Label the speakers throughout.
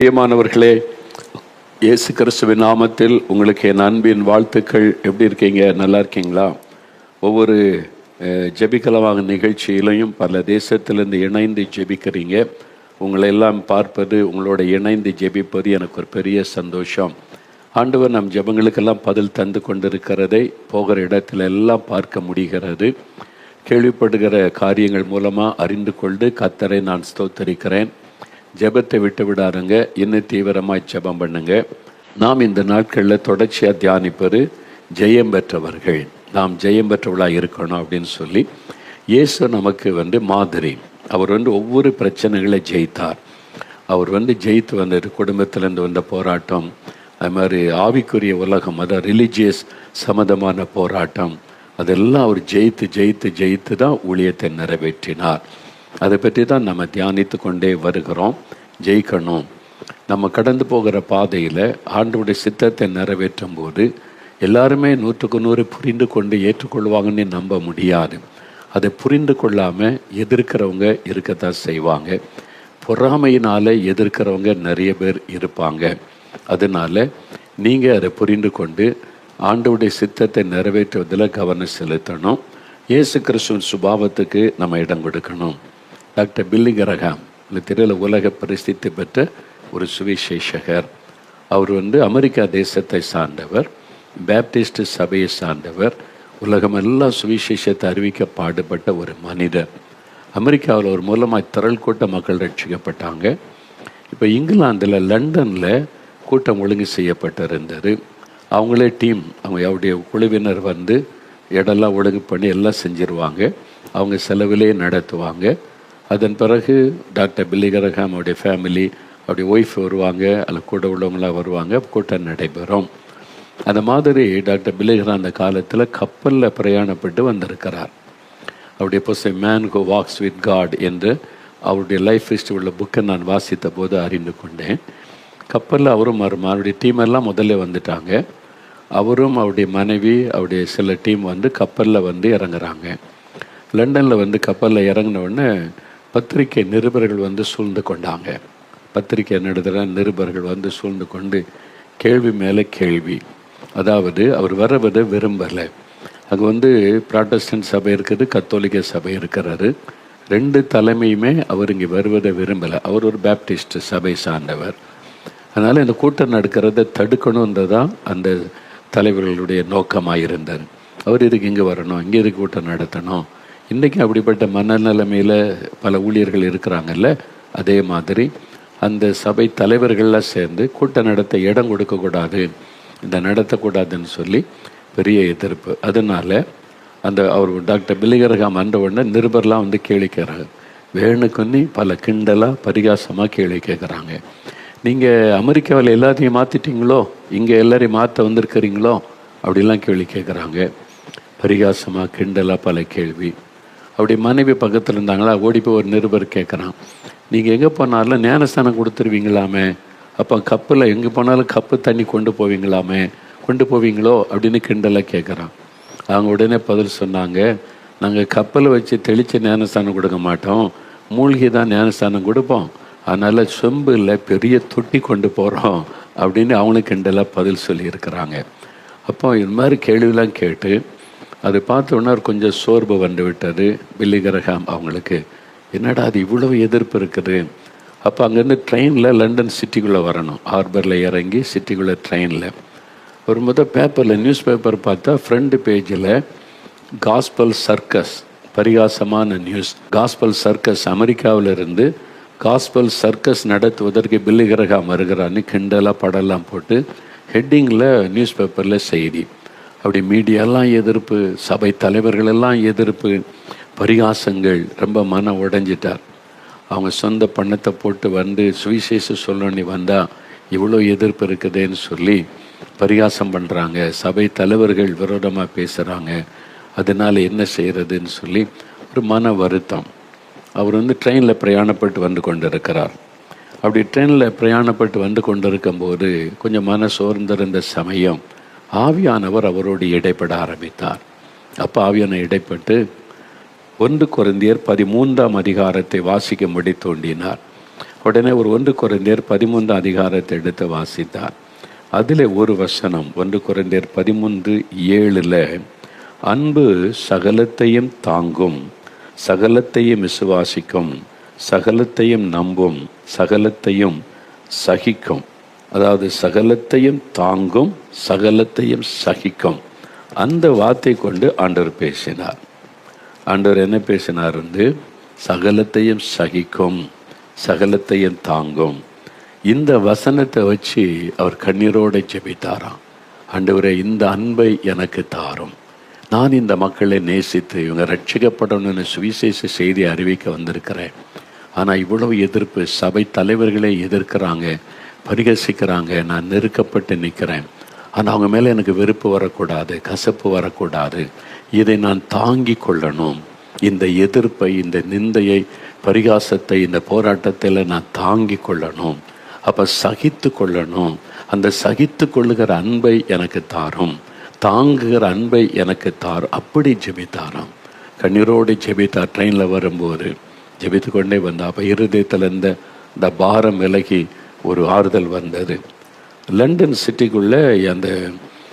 Speaker 1: பிரியமானவர்களே, இயேசு கிறிஸ்துவின் நாமத்தில் உங்களுக்கு என் அன்பின் வாழ்த்துக்கள். எப்படி இருக்கீங்க? நல்லா இருக்கீங்களா? ஒவ்வொரு ஜெபிக்கலவாக நிகழ்ச்சியிலையும் பல தேசத்திலிருந்து இணைந்து ஜெபிக்கிறீங்க. உங்களை எல்லாம் பார்ப்பது, உங்களோட இணைந்து ஜெபிப்பது எனக்கு ஒரு பெரிய சந்தோஷம். ஆண்டவர் நம் ஜெபங்களுக்கெல்லாம் பதில் தந்து கொண்டிருக்கிறதை போகிற இடத்துல எல்லாம் பார்க்க முடிகிறது. கேள்விப்படுகிற காரியங்கள் மூலமாக அறிந்து கொண்டு கர்த்தரை நான் ஸ்தோத்தரிக்கிறேன். ஜெபத்தை விட்டு விடாருங்க, இன்னும் தீவிரமாக ஜெபம் பண்ணுங்க. நாம் இந்த நாட்களில் தொடர்ச்சியாக தியானிப்பது ஜெயம் பெற்றவர்கள். நாம் ஜெயம் பெற்றவர்களாக இருக்கணும் அப்படின்னு சொல்லி இயேசு நமக்கு மாதிரி. அவர் ஒவ்வொரு பிரச்சனைகளை ஜெயித்தார். அவர் ஜெயித்து வந்தது. குடும்பத்திலேருந்து வந்த போராட்டம், அது மாதிரி ஆவிக்குரிய உலகம், அதாவது ரிலீஜியஸ் சம்மந்தமான போராட்டம், அதெல்லாம் அவர் ஜெயித்து ஜெயித்து ஜெயித்து தான் ஊழியத்தை நிறைவேற்றினார். அதை பற்றி தான் நம்ம தியானித்து கொண்டே வருகிறோம். ஜெயிக்கணும். நம்ம கடந்து போகிற பாதையில் ஆண்டவருடைய சித்தத்தை நிறைவேற்றும் போது எல்லாருமே 100% புரிந்து கொண்டு ஏற்றுக்கொள்வாங்கன்னு நம்ப முடியாது. அதை புரிந்து கொள்ளாமல் எதிர்க்கிறவங்க இருக்கத்தான் செய்வாங்க. பொறாமையினால் எதிர்க்கிறவங்க நிறைய பேர் இருப்பாங்க. அதனால் நீங்கள் அதை புரிந்து கொண்டு ஆண்டவருடைய சித்தத்தை நிறைவேற்றுவதில் கவனம் செலுத்தணும். இயேசு கிறிஸ்துவின் சுபாவத்துக்கு நம்ம இடம் கொடுக்கணும். டாக்டர் பில்லி கிரஹாம் திரையில உலக பிரசித்தி பெற்ற ஒரு சுவிசேஷகர். அவர் அமெரிக்கா தேசத்தை சார்ந்தவர், பேப்டிஸ்ட் சபையை சார்ந்தவர். உலகமெல்லாம் சுவிசேஷத்தை அறிவிக்க பாடுபட்ட ஒரு மனிதர். அமெரிக்காவில் ஒரு மூலமாக திரள் கூட்ட மக்கள் ரட்சிக்கப்பட்டாங்க. இப்போ இங்கிலாந்தில் லண்டனில் கூட்டம் ஒழுங்கு செய்யப்பட்டிருந்தது. அவங்களே டீம், அவருடைய குழுவினர் இடம்லாம் ஒழுங்கு பண்ணி எல்லாம் செஞ்சிருவாங்க. அவங்க செலவிலே நடத்துவாங்க. அதன் பிறகு டாக்டர் பில்லி கிரஹாம் அவருடைய ஃபேமிலி, அவருடைய ஒய்ஃப் வருவாங்க, அதில் கூட உள்ளவங்களாம் வருவாங்க, கூட்டம் நடைபெறும். அந்த மாதிரி டாக்டர் பில்லி கிரஹாம் அந்த காலத்தில் கப்பலில் பிரயாணப்பட்டு வந்திருக்கிறார். அவருடைய புஸ்தகம் man who walks with God என்று அவருடைய லைஃப் ஹிஸ்டரி உள்ள புக்கை நான் வாசித்த போது அறிந்து கொண்டேன். கப்பலில் அவரும் அவருடைய டீமெல்லாம் முதல்ல வந்துட்டாங்க. அவரும் அவருடைய மனைவி, அவருடைய சில டீம் கப்பலில் இறங்குறாங்க. லண்டனில் கப்பலில் இறங்கின உடனே பத்திரிகை நிருபர்கள் சூழ்ந்து கொண்டாங்க. பத்திரிகை நடத்துகிற நிருபர்கள் சூழ்ந்து கொண்டு கேள்வி மேலே கேள்வி. அதாவது அவர் வரவதை விரும்பலை. அங்கே ப்ராட்டஸ்டன்ட் சபை இருக்குது, கத்தோலிக்க சபை இருக்கிறாரு. 2 தலைமையுமே அவர் இங்கே வருவதை விரும்பலை. அவர் ஒரு பேப்டிஸ்ட் சபை சார்ந்தவர். அதனால் இந்த கூட்டம் நடக்கிறத தடுக்கணுன்றதான் அந்த தலைவர்களுடைய நோக்கமாக இருந்தார். அவர் இதுக்கு இங்கே வரணும், இங்கே இதுக்கு கூட்டம் நடத்தணும். இன்றைக்கி அப்படிப்பட்ட மனநிலைமையில் பல ஊழியர்கள் இருக்கிறாங்கல்ல, அதே மாதிரி அந்த சபை தலைவர்கள்லாம் சேர்ந்து கூட்டம் நடத்த இடம் கொடுக்கக்கூடாது, இந்த நடத்தக்கூடாதுன்னு சொல்லி பெரிய எதிர்ப்பு. அதனால் அவர் டாக்டர் பில்லி கிரஹாம் வந்த உடனே நிருபர்லாம் கேள்வி கேட்குறாங்க. வேணுக்குன்னு பல கிண்டலாக பரிகாசமாக கேள்வி கேட்குறாங்க. நீங்கள் அமெரிக்காவில் எல்லாத்தையும் மாற்றிட்டீங்களோ, இங்கே எல்லாரையும் மாற்ற வந்திருக்கிறீங்களோ அப்படிலாம் கேள்வி கேட்குறாங்க. பரிகாசமாக கிண்டலாக பல கேள்வி. அப்படி மனைவி பக்கத்தில் இருந்தாங்களா, ஓடி போய் ஒரு நிருபர் கேட்குறான், நீங்கள் எங்கே போனாலும் ஞானஸ்தானம் கொடுத்துருவீங்களாமே, அப்போ கப்பில் எங்கே போனாலும் கப்பு தண்ணி கொண்டு போவீங்களோ அப்படின்னு கிண்டலாக கேட்குறான். அவங்க உடனே பதில் சொன்னாங்க, நாங்கள் கப்பலை வச்சு தெளித்து ஞானஸ்தானம் கொடுக்க மாட்டோம், மூழ்கி தான் ஞானஸ்தானம் கொடுப்போம், அதனால் சொம்பு இல்லை பெரிய தொட்டி கொண்டு போகிறோம் அப்படின்னு அவங்களுக்கு கிண்டலாக பதில் சொல்லியிருக்கிறாங்க. அப்போ இது மாதிரி கேள்விலாம் கேட்டு அதை பார்த்தோன்னா கொஞ்சம் சோர்வு விட்டது பில்லி கிரஹாம் அவங்களுக்கு. என்னடா அது இவ்வளவு எதிர்ப்பு இருக்குது. அப்போ அங்கேருந்து ட்ரெயினில் லண்டன் சிட்டிக்குள்ளே வரணும். ஹார்பரில் இறங்கி சிட்டிக்குள்ளே ட்ரெயினில் ஒரு பேப்பரில் நியூஸ் பேப்பர் பார்த்தா ஃப்ரண்ட் பேஜில் காஸ்பல் சர்க்கஸ், பரிகாசமான நியூஸ். காஸ்பல் சர்க்கஸ், அமெரிக்காவிலிருந்து காஸ்பல் சர்க்கஸ் நடத்துவதற்கு பில்லி கிரஹாம் வருகிறான்னு கிண்டலாக படம்லாம் போட்டு ஹெட்டிங்கில் நியூஸ் பேப்பரில் செய்தி. அப்படி மீடியாலாம் எதிர்ப்பு, சபை தலைவர்களெல்லாம் எதிர்ப்பு, பரிகாசங்கள். ரொம்ப மன உடைஞ்சிட்டார். அவங்க சொந்த பணத்தை போட்டு சுவிசேஷம் சொல்லி வந்தால் இவ்வளோ எதிர்ப்பு இருக்குதுன்னு சொல்லி பரிகாசம் பண்ணுறாங்க. சபை தலைவர்கள் விரோதமாக பேசுகிறாங்க. அதனால் என்ன செய்கிறதுன்னு சொல்லி ஒரு மன வருத்தம். அவர் ட்ரெயினில் பிரயாணப்பட்டு கொண்டிருக்கிறார். அப்படி ட்ரெயினில் பிரயாணப்பட்டு கொண்டிருக்கும்போது கொஞ்சம் மன சோர்ந்திருந்த சமயம் ஆவியானவர் அவரோடு இடைப்பட ஆரம்பித்தார். அப்போ ஆவியான இடைப்பட்டு 1 கொரிந்தியர் 13ஆம் அதிகாரத்தை வாசிக்கும்படி தோண்டினார். உடனே ஒரு 1 கொரிந்தியர் 13 அதிகாரத்தை எடுத்து வாசித்தார். அதில் ஒரு வசனம் 1 கொரிந்தியர் 13:7 அன்பு சகலத்தையும் தாங்கும், சகலத்தையும் விசுவாசிக்கும், சகலத்தையும் நம்பும், சகலத்தையும் சகிக்கும். அதாவது சகலத்தையும் தாங்கும், சகலத்தையும் சகிக்கும். அந்த வார்த்தை கொண்டு ஆண்டவர் பேசினார். ஆண்டவர் என்ன பேசினார்? சகலத்தையும் சகிக்கும், சகலத்தையும் தாங்கும். இந்த வசனத்தை வச்சு அவர் கண்ணீரோடு ஜெபித்தாராம். ஆண்டவரே, இந்த அன்பை எனக்கு தாரும். நான் இந்த மக்களை நேசித்து இவங்க ரட்சிக்கப்படணும்னு சுவிசேஷ செய்தி அறிவிக்க வந்திருக்கிறேன். ஆனால் இவ்வளவு எதிர்ப்பு, சபை தலைவர்களே எதிர்க்கிறாங்க, பரிகசிக்கிறாங்க. நான் நெருக்கப்பட்டு நிற்கிறேன். ஆனால் அவங்க மேலே எனக்கு வெறுப்பு வரக்கூடாது, கசப்பு வரக்கூடாது. இதை நான் தாங்கி கொள்ளணும். இந்த எதிர்ப்பை, இந்த நிந்தையை, பரிகாசத்தை, இந்த போராட்டத்தில் நான் தாங்கி கொள்ளணும். அப்போ சகித்து கொள்ளணும். அந்த சகித்து கொள்ளுகிற அன்பை எனக்கு தாரும், தாங்குகிற அன்பை எனக்கு தாரும். அப்படி ஜெபித்தாராம். கண்ணீரோடு ஜெபித்தார். ட்ரெயினில் வரும்போது ஜெபித்து கொண்டே வந்தார். அப்போ இருதயத்தில் இந்த பாரம் விலகி ஒரு ஆறுதல் வந்தது. லண்டன் சிட்டிக்குள்ளே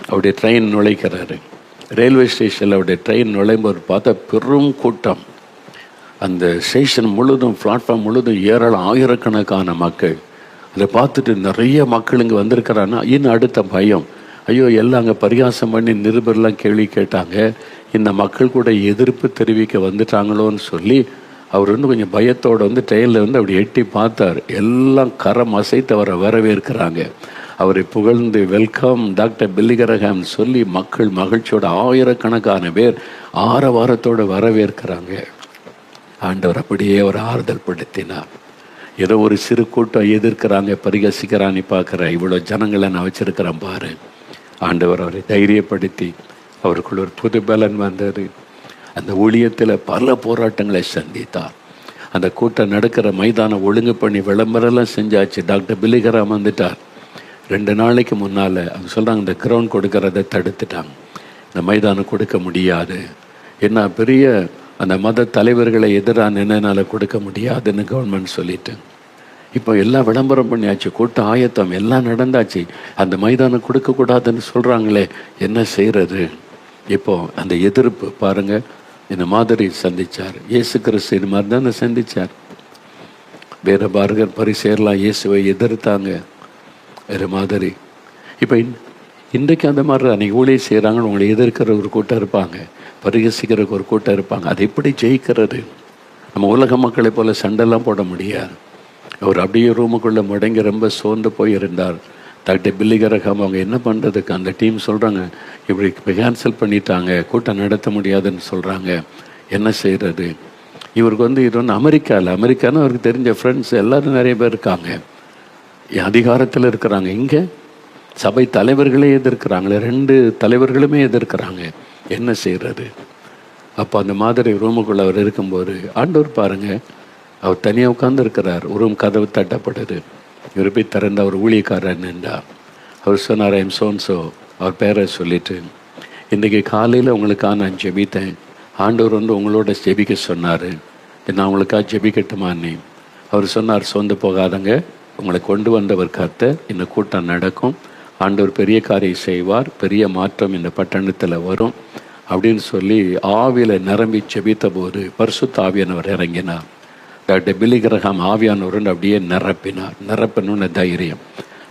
Speaker 1: அவருடைய ட்ரெயின் நுழைக்கிறாரு. ரயில்வே ஸ்டேஷனில் அவருடைய ட்ரெயின் நுழையும்போது பார்த்தா பெரும் கூட்டம். அந்த ஸ்டேஷன் முழுதும், பிளாட்ஃபார்ம் முழுதும் ஆயிரக்கணக்கான மக்கள். அதை பார்த்துட்டு நிறைய மக்கள் இங்கே வந்திருக்கிறான்னா இன்னும் அடுத்த பயம். ஐயோ, எல்லாம் அங்கே பரிகாசம் பண்ணி நிருபர்லாம் கேள்வி கேட்டாங்க, இந்த மக்கள் கூட எதிர்ப்பு தெரிவிக்க வந்துட்டாங்களோன்னு சொல்லி அவர் கொஞ்சம் பயத்தோடு ட்ரெயினில் அப்படி எட்டி பார்த்தார். எல்லாம் கரம் அசைத்து அவரை வரவேற்கிறாங்க. அவரை புகழ்ந்து வெல்கம் டாக்டர் பில்லி கிரஹாம் சொல்லி மக்கள் மகிழ்ச்சியோட ஆயிரக்கணக்கான பேர் ஆரவாரத்தோடு வரவேற்கிறாங்க. ஆண்டவர் அப்படியே ஒரு ஆறுதல் படுத்தினார். ஏதோ ஒரு சிறு கூட்டம் எதிர்க்கிறாங்க, பரிகசிக்கிறான்னு பார்க்குற இவ்வளோ ஜனங்களை நான் வச்சிருக்கிறேன் பாரு. ஆண்டவர் அவரை தைரியப்படுத்தி அவருக்குள்ள ஒரு புது பலன் வந்தது. அந்த ஊழியத்தில் பல போராட்டங்களை சந்தித்தார். அந்த கூட்டம் நடக்கிற மைதானம் ஒழுங்கு பண்ணி விளம்பரம்லாம் செஞ்சாச்சு. டாக்டர் பில்லி கிரஹாம் வந்துட்டார். 2 நாளைக்கு முன்னால் அவங்க சொல்கிறாங்க, இந்த கிரவுண்ட் கொடுக்கறத தடுத்துட்டாங்க, இந்த மைதானம் கொடுக்க முடியாது. என்ன பெரிய அந்த மத தலைவர்களை எதிராக நினைனால கொடுக்க முடியாதுன்னு கவர்மெண்ட் சொல்லிட்டு இப்போ எல்லாம் விளம்பரம் பண்ணியாச்சு, கூட்டம் ஆயத்தம் எல்லாம் நடந்தாச்சு. அந்த மைதானம் கொடுக்கக்கூடாதுன்னு சொல்கிறாங்களே, என்ன செய்கிறது? இப்போ அந்த எதிர்ப்பு பாருங்கள். இந்த மாதிரி சந்தித்தார். இயேசு கிறிஸ்து இது மாதிரி தானே சந்தித்தார். வேற பார்கர் பரிசேர்லாம் இயேசுவை எதிர்த்தாங்க வேறு மாதிரி. இப்போ இன்றைக்கு அந்த மாதிரி அன்றைக்கி ஊழியை செய்கிறாங்கன்னு உங்களை எதிர்க்கிற ஒரு கூட்டம் இருப்பாங்க, பரிகசிக்கிறதுக்கு ஒரு கூட்டம் இருப்பாங்க. அதை எப்படி ஜெயிக்கிறது? நம்ம உலக மக்களை போல் சண்டெல்லாம் போட முடியாது. அவர் அப்படியே ரூமுக்குள்ளே முடங்கி ரொம்ப சோர்ந்து போயிருந்தார். டாக்டர் பில்லி கிரஹாம் அவங்க என்ன பண்ணுறதுக்கு அந்த டீம் சொல்கிறாங்க, இப்படி இப்போ கேன்சல் பண்ணிட்டாங்க, கூட்டம் நடத்த முடியாதுன்னு சொல்கிறாங்க, என்ன செய்கிறது? இவருக்கு இது அமெரிக்கான்னு அவருக்கு தெரிஞ்ச ஃப்ரெண்ட்ஸ் எல்லோரும் நிறைய பேர் இருக்காங்க, அதிகாரத்தில் இருக்கிறாங்க. இங்கே சபை தலைவர்களே எதிர்க்கிறாங்களே, 2 தலைவர்களுமே எதிர்க்கிறாங்க, என்ன செய்கிறது? அப்போ அந்த மாதிரி ரூமுக்குள்ளே அவர் இருக்கும்போது ஆண்டவர் பாருங்கள், அவர் தனியாக உட்கார்ந்து இருக்கிறார். ரூம் கதவு தட்டப்படுது. இவர் போய் திறந்த அவர் ஊழியக்காரர் நின்றார். அவர் சொன்னார், ஐம் சோன்சோ, அவர் பேரை சொல்லிட்டு, இன்றைக்கி காலையில் உங்களுக்காக நான் ஜெபித்தேன். ஆண்டவர் உங்களோட ஜெபிக்க சொன்னார், நான் உங்களுக்காக ஜெபிக்கட்டுமான்னு. அவர் சொன்னார், சொந்து போகாதங்க, உங்களை கொண்டு வந்தவர் கர்த்தர், இந்த கூட்டம் நடக்கும், ஆண்டவர் பெரிய காரியம் செய்வார், பெரிய மாற்றம் இந்த பட்டணத்தில் வரும் அப்படின்னு சொல்லி ஆவியில் நிரம்பி ஜெபித்த போது பரிசுத்த ஆவியானவர் இறங்கினார். டாக்டர் பில்லி கிரஹாம் ஆவியானவருன்னு அப்படியே நிரப்பணுன்னு தைரியம்.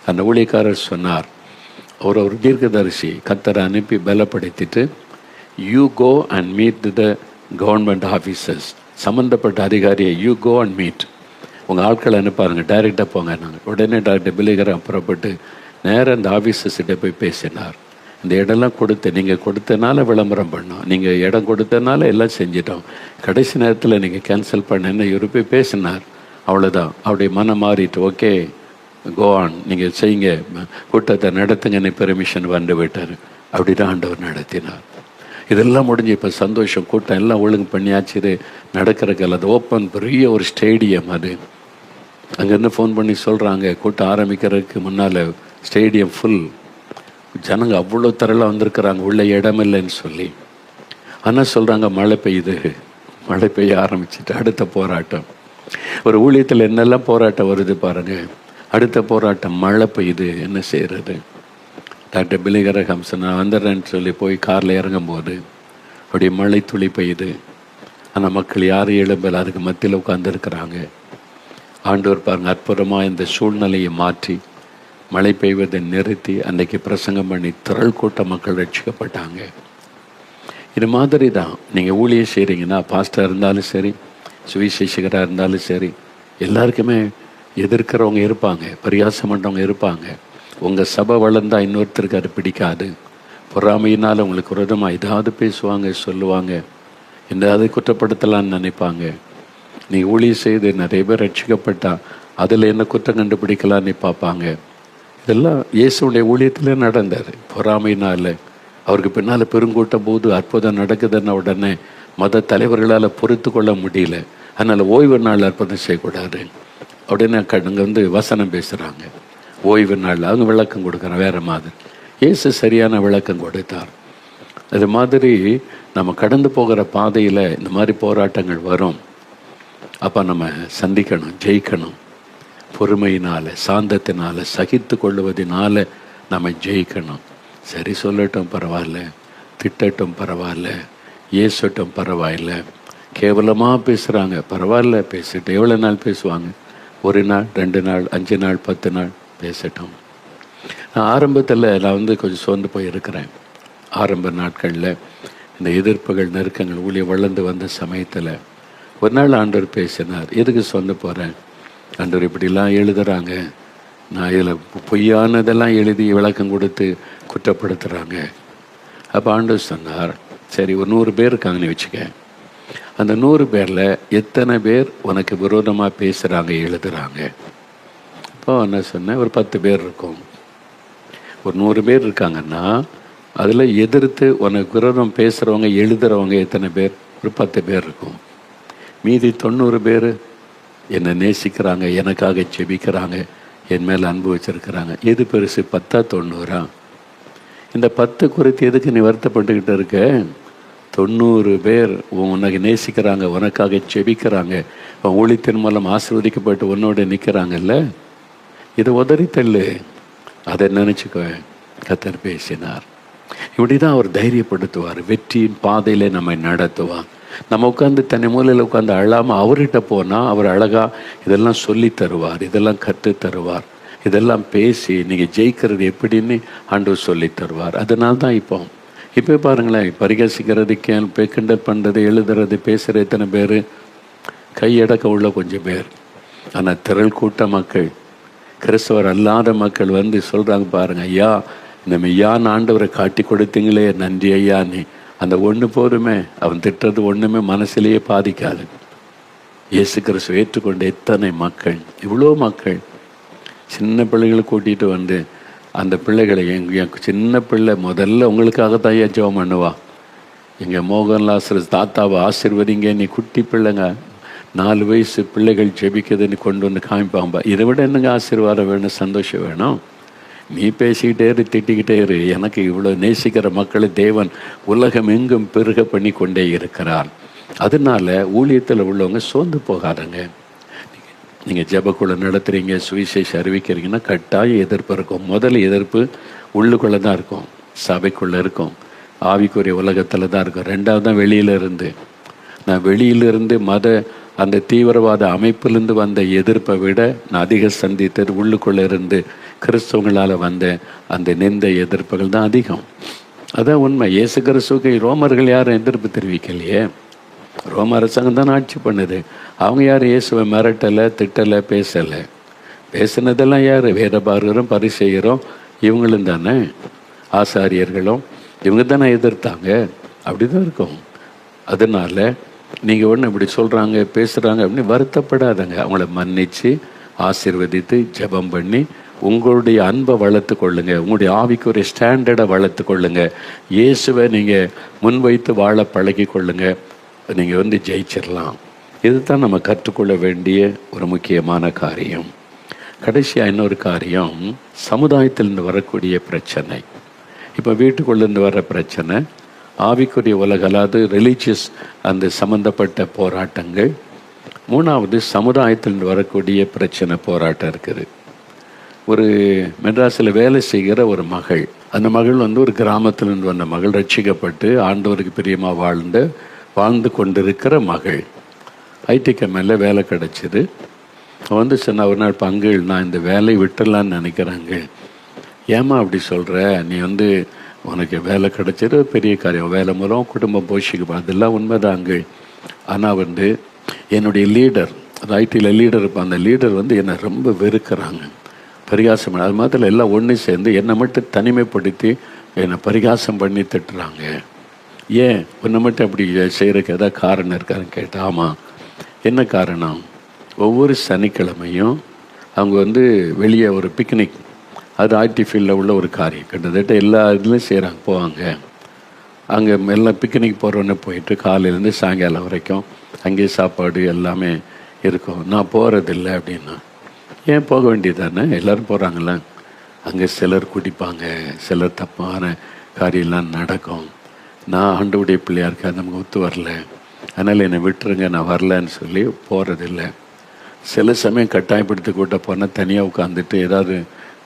Speaker 1: அந்த ஊழியக்காரர் சொன்னார், ஒரு தீர்க்கதரிசி கர்த்தரை அனுப்பி பலப்படுத்திட்டு, you go and meet the government officers, சம்மந்தப்பட்ட அதிகாரியை யூ கோ அண்ட் மீட், உங்கள் ஆட்களை அனுப்பாருங்க, டைரெக்டாக போங்க. நாங்கள் உடனே டாக்டர் பில்லி கிரஹாம் புறப்பட்டு நேராக அந்த ஆஃபீஸர்ஸ்கிட்ட போய் பேசினார். இந்த இடம்லாம் நீங்கள் கொடுத்தனால விளம்பரம் பண்ணோம், நீங்கள் இடம் கொடுத்தனால எல்லாம் செஞ்சிட்டோம், கடைசி நேரத்தில் நீங்கள் கேன்சல் பண்ண இவர் போய் பேசினார். அவ்வளோதான், அவருடைய மனம் மாறிட்டு, ஓகே கோவான், நீங்கள் செய்யுங்க, கூட்டத்தை நடத்துங்கன்னு பெர்மிஷன் வந்து விட்டார். அப்படி தான் ஆண்டவர் நடத்தினார். இதெல்லாம் முடிஞ்சு இப்போ சந்தோஷம், கூட்டம் எல்லாம் ஒழுங்கு பண்ணியாச்சு, நடக்கிறதுக்கு அது ஓப்பன் பெரிய ஒரு ஸ்டேடியம். அது அங்கேருந்து ஃபோன் பண்ணி சொல்கிறாங்க, கூட்டம் ஆரம்பிக்கிறதுக்கு முன்னால் ஸ்டேடியம் ஃபுல், ஜனங்க அவ்வளோ தரலாம் வந்திருக்கிறாங்க, உள்ள இடமில்லைன்னு சொல்லி. ஆனால் சொல்கிறாங்க, மழை பெய்ய ஆரம்பிச்சுட்டு அடுத்த போராட்டம். ஒரு ஊழியத்தில் என்னெல்லாம் போராட்டம் வருது பாருங்க. அடுத்த போராட்டம் மழை பெய்யுது, என்ன செய்யறது? டாக்டர் பிலிகர ஹம்சன் நான் வந்துடுறேன்னு சொல்லி போய் காரில் இறங்கும்போது அப்படியே மழை துளி பெய்யுது. ஆனால் மக்கள் யாரும் எழும்பல, அதுக்கு மத்தியில் உட்கார்ந்துருக்கிறாங்க. ஆண்டவர் பாருங்க அற்புதமாக இந்த சூழ்நிலையை மாற்றி மழை பெய்வதை நிறுத்தி அன்றைக்கு பிரசங்கம் பண்ணி திரள் கூட்ட மக்கள் ரட்சிக்கப்பட்டாங்க. இது மாதிரி தான் நீங்கள் ஊழியம் செய்கிறீங்கன்னா, பாஸ்டர் இருந்தாலும் சரி, சுவிசேஷகராக இருந்தாலும் சரி, எல்லாருக்குமே எதிர்க்கிறவங்க இருப்பாங்க, பரியாசம் பண்ணுறவங்க இருப்பாங்க. உங்கள் சபை வளர்ந்தால் இன்னொருத்தருக்கு அது பிடிக்காது. பொறாமையினால் உங்களுக்கு விரோதமாக ஏதாவது பேசுவாங்க, சொல்லுவாங்க, எந்தாவது குற்றப்படுத்தலான்னு நினைப்பாங்க. நீ ஊழியம் செய்து நிறைய பேர் ரட்சிக்கப்பட்டா அதில் என்ன குற்றம் கண்டுபிடிக்கலான்னு பார்ப்பாங்க. இதெல்லாம் இயேசுடைய ஊழியத்திலே நடந்தார். பொறாமையினால் அவருக்கு பின்னால் பெருங்கூட்டம் போது அற்புதம் நடக்குதுன்ன உடனே மத தலைவர்களால் பொறுத்து கொள்ள முடியல. அதனால் ஓய்வு நாள் அற்புதம் செய்யக்கூடாது உடனே அங்கே வசனம் பேசுகிறாங்க. ஓய்வு நாள் அவங்க விளக்கம் கொடுக்குறாங்க வேறு மாதிரி. இயேசு சரியான விளக்கம் கொடுத்தார். அது மாதிரி நம்ம கடந்து போகிற பாதையில் இந்த மாதிரி போராட்டங்கள் வரும். அப்போ நம்ம சந்திக்கணும், ஜெயிக்கணும். பொறுமையினால், சாந்தத்தினால், சகித்து கொள்வதனால நம்ம ஜெயிக்கணும். சரி சொல்லட்டும் பரவாயில்ல, திட்டட்டும் பரவாயில்ல, ஏசட்டும் பரவாயில்ல, கேவலமாக பேசுகிறாங்க பரவாயில்ல, பேசிட்டு எவ்வளோ நாள் பேசுவாங்க? 1 நாள், 2 நாள், 5 நாள், 10 நாள் பேசட்டும். நான் ஆரம்பத்தில் கொஞ்சம் சோர்ந்து போயிருக்கிறேன். ஆரம்ப நாட்களில் இந்த எதிர்ப்புகள், நெருக்கங்கள் ஊழியம் வளர்ந்து வந்த சமயத்தில் ஒரு நாள் ஆண்டவர் பேசினார். எதுக்கு சொல்ல போகிறேன்? ஆண்டவர் இப்படிலாம் எழுதுகிறாங்க, நான் இதில் பொய்யானதெல்லாம் எழுதி விளக்கம் கொடுத்து குற்றப்படுத்துகிறாங்க. அப்போ ஆண்டவர் சொன்னார், சரி ஒரு 100 பேர் இருக்காங்கன்னு வச்சுக்க. அந்த 100 பேரில் எத்தனை பேர் உனக்கு விரோதமாக பேசுகிறாங்க, எழுதுகிறாங்க? இப்போ என்ன சொன்னேன், ஒரு 10 பேர் இருக்கும். ஒரு 100 பேர் இருக்காங்கன்னா அதில் எதிர்த்து உனக்கு விரோதம் பேசுகிறவங்க, எழுதுகிறவங்க எத்தனை பேர்? ஒரு 10 பேர் இருக்கும். மீதி 90 பேர் என்னை நேசிக்கிறாங்க, எனக்காக ஜெபிக்கிறாங்க, என் மேலே அன்பு வச்சுருக்கிறாங்க. எது பெருசு, 10ஆ 90ஆ? இந்த 10 குறித்து எதுக்கு நீ வருத்தப்பட்டுக்கிட்டு இருக்க? 90 பேர் உனக்கு நேசிக்கிறாங்க, உனக்காக ஜெபிக்கிறாங்க, ஊழியத்தின் மூலம் ஆசீர்வதிக்கப்பட்டு உன்னோட நிற்கிறாங்கல்ல. இதை உதறி தள்ளு, அதை நினச்சிக்கோ. கர்த்தர் பேசினார். இப்படி தான் அவர் தைரியப்படுத்துவார், வெற்றியின் பாதையில் நம்மை நடத்துவார். நம்ம உட்காந்து தன்னை மூலையில் உட்காந்து அழாமல் அவர்கிட்ட போனால் அவர் அழகாக இதெல்லாம் சொல்லி தருவார், இதெல்லாம் கற்று தருவார், இதெல்லாம் பேசி நீங்கள் ஜெயிக்கிறது எப்படின்னு ஆண்டவர் சொல்லி தருவார். அதனால தான் இப்போ பாருங்களேன், பரிகசிக்கிறது, கிண்டல் பண்ணுறது, எழுதுறது, பேசுகிற எத்தனை பேர்? கையடக்க உள்ள கொஞ்சம் பேர். ஆனால் திரள் கூட்ட மக்கள், கிறிஸ்தவர் அல்லாத மக்கள் சொல்கிறாங்க பாருங்கள், ஐயா இந்த மெய்யான ஆண்டவரை காட்டி கொடுத்தீங்களே, நன்றி ஐயா. நீ அந்த ஒன்று போதுமே, அவன் திட்டுறது ஒன்றுமே மனசிலேயே பாதிக்காது. இயேசு கிறிஸ்துவை ஏற்றுக்கொண்ட எத்தனை மக்கள், இவ்வளோ மக்கள். சின்ன பிள்ளைகளை கூட்டிகிட்டு அந்த பிள்ளைகளை என் சின்ன பிள்ளை முதல்ல உங்களுக்காக தான் ஏன் ஜெபம் பண்ணுவா. எங்கள் மோகன்லாஸ் தாத்தாவை ஆசீர்வதிங்க, நீ குட்டி பிள்ளைங்க 4 வயசு பிள்ளைகள் ஜெபிக்குதுன்னு கொண்டு காமிப்பாம்பா. இதை விட என்னங்க ஆசீர்வாதம் வேணும், சந்தோஷம் வேணும்? நீ பேசிக்கிட்டே இரு, திட்டிக்கிட்டே இரு. எனக்கு இவ்வளோ நேசிக்கிற மக்களை தேவன் உலகம் எங்கும் பெருக பண்ணி கொண்டே இருக்கிறார். அதனால ஊழியத்தில் உள்ளவங்க சோர்ந்து போகாதங்க. நீங்கள் ஜெபக்குள்ள நடத்துகிறீங்க, சுவிசேஷம் அறிவிக்கிறீங்கன்னா கட்டாயம் எதிர்ப்பு இருக்கும். முதல் எதிர்ப்பு உள்ளுக்குள்ளே தான் இருக்கும், சபைக்குள்ளே இருக்கும், ஆவிக்குரிய உலகத்தில் தான் இருக்கும். 2வது தான் வெளியிலிருந்து. நான் வெளியிலிருந்து அந்த தீவிரவாத அமைப்பிலிருந்து வந்த எதிர்ப்பை விட நான் அதிக சந்தித்தது உள்ளுக்குள்ளே இருந்து கிறிஸ்தவங்களால் வந்த அந்த நிந்த எதிர்ப்புகள் தான் அதிகம். அதான் உண்மை. இயேசு கிறிஸ்துவுக்கு ரோமர்கள் யாரும் எதிர்ப்பு தெரிவிக்கலையே. ரோம அரசாங்கம் தான் ஆட்சி பண்ணுது. அவங்க யாரும் இயேசுவை மிரட்டலை, திட்டலை, பேசலை. பேசினதெல்லாம் யார்? வேதபாரகரும் பரிசேயரும் இவங்களும் தானே, ஆசாரியர்களும் இவங்க தானே எதிர்த்தாங்க. அப்படி தான் இருக்கும். அதனால் நீங்கள் ஒன்று இப்படி சொல்கிறாங்க, பேசுகிறாங்க அப்படின்னு வருத்தப்படாதங்க. அவங்கள மன்னித்து ஆசீர்வதித்து ஜெபம் பண்ணி உங்களுடைய அன்பை வளர்த்து கொள்ளுங்க, உங்களுடைய ஆவிக்குரிய ஸ்டாண்டர்டை வளர்த்து கொள்ளுங்க, இயேசுவை நீங்கள் முன்வைத்து வாழ பழகி கொள்ளுங்க. நீங்கள் ஜெயிச்சிடலாம். இதுதான் நம்ம கற்றுக்கொள்ள வேண்டிய ஒரு முக்கியமான காரியம். கடைசியாக இன்னொரு காரியம், சமுதாயத்திலிருந்து வரக்கூடிய பிரச்சனை. இப்போ வீட்டுக்குள்ளேருந்து வர பிரச்சனை, ஆவிக்குரிய உலக, அதாவது ரிலீஜியஸ் அந்த சம்மந்தப்பட்ட போராட்டங்கள், மூணாவது சமுதாயத்தில் வரக்கூடிய பிரச்சனை போராட்டம் இருக்குது. ஒரு மெட்ராஸில் வேலை செய்கிற ஒரு மகள், அந்த மகள் வந்து ஒரு கிராமத்திலிருந்து வந்த மகள், ரட்சிக்கப்பட்டு ஆண்டவருக்கு பிரியமாக வாழ்ந்து கொண்டிருக்கிற மகள். ஐடி கம்பெனியில் வேலை கிடச்சிது. வந்து சொன்ன ஒரு நாள், பங்குகள் நான் இந்த வேலையை விட்டுடலான்னு நினைக்கிறாங்க. ஏமா அப்படி சொல்கிற? நீ வந்து உனக்கு வேலை கிடச்சிது, பெரிய காரியம், வேலை மூலம் குடும்பம் போஷிக்க, அதெல்லாம் உண்மைதாங்க. ஆனால் வந்து என்னுடைய லீடர், அது ஐடியில் லீடர் இருப்பான், அந்த லீடர் வந்து என்னை ரொம்ப வெறுக்கிறாங்க, பரிகாசம். அது மாதிரி எல்லாம் ஒன்று சேர்ந்து என்னை மட்டும் தனிமைப்படுத்தி என்னை பரிகாசம் பண்ணி திட்டுறாங்க. ஏன் உன்னை மட்டும் அப்படி செய்கிறதுக்கு ஏதாவது காரணம் இருக்கான்னு கேட்டேன். ஆமாம். என்ன காரணம்? ஒவ்வொரு சனிக்கிழமையும் அவங்க வந்து வெளியே ஒரு பிக்னிக், அது ஐடி ஃபீல்டில் உள்ள ஒரு காரியம், கிட்டத்தட்ட எல்லா இதுலையும் செய்கிறாங்க, போவாங்க. அங்கே எல்லாம் பிக்னிக் போகிறோன்னு போயிட்டு காலையிலேருந்து சாயங்காலம் வரைக்கும் அங்கேயே சாப்பாடு எல்லாமே இருக்கும். நான் போகிறதில்லை அப்படின்னா. ஏன் போக வேண்டியதானே? எல்லோரும் போகிறாங்கள. அங்கே சிலர் குடிப்பாங்க, சிலர் தப்பான காரியம்லாம் நடக்கும். நான் ஆண்டவருடைய பிள்ளையாக இருக்கேன், நமக்கு ஒத்து வரல, அதனால் என்னை விட்டுருங்க, நான் வரலன்னு சொல்லி போகிறதில்லை. சில சமயம் கட்டாயப்படுத்தி கூட்ட போனால் தனியாக உட்காந்துட்டு ஏதாவது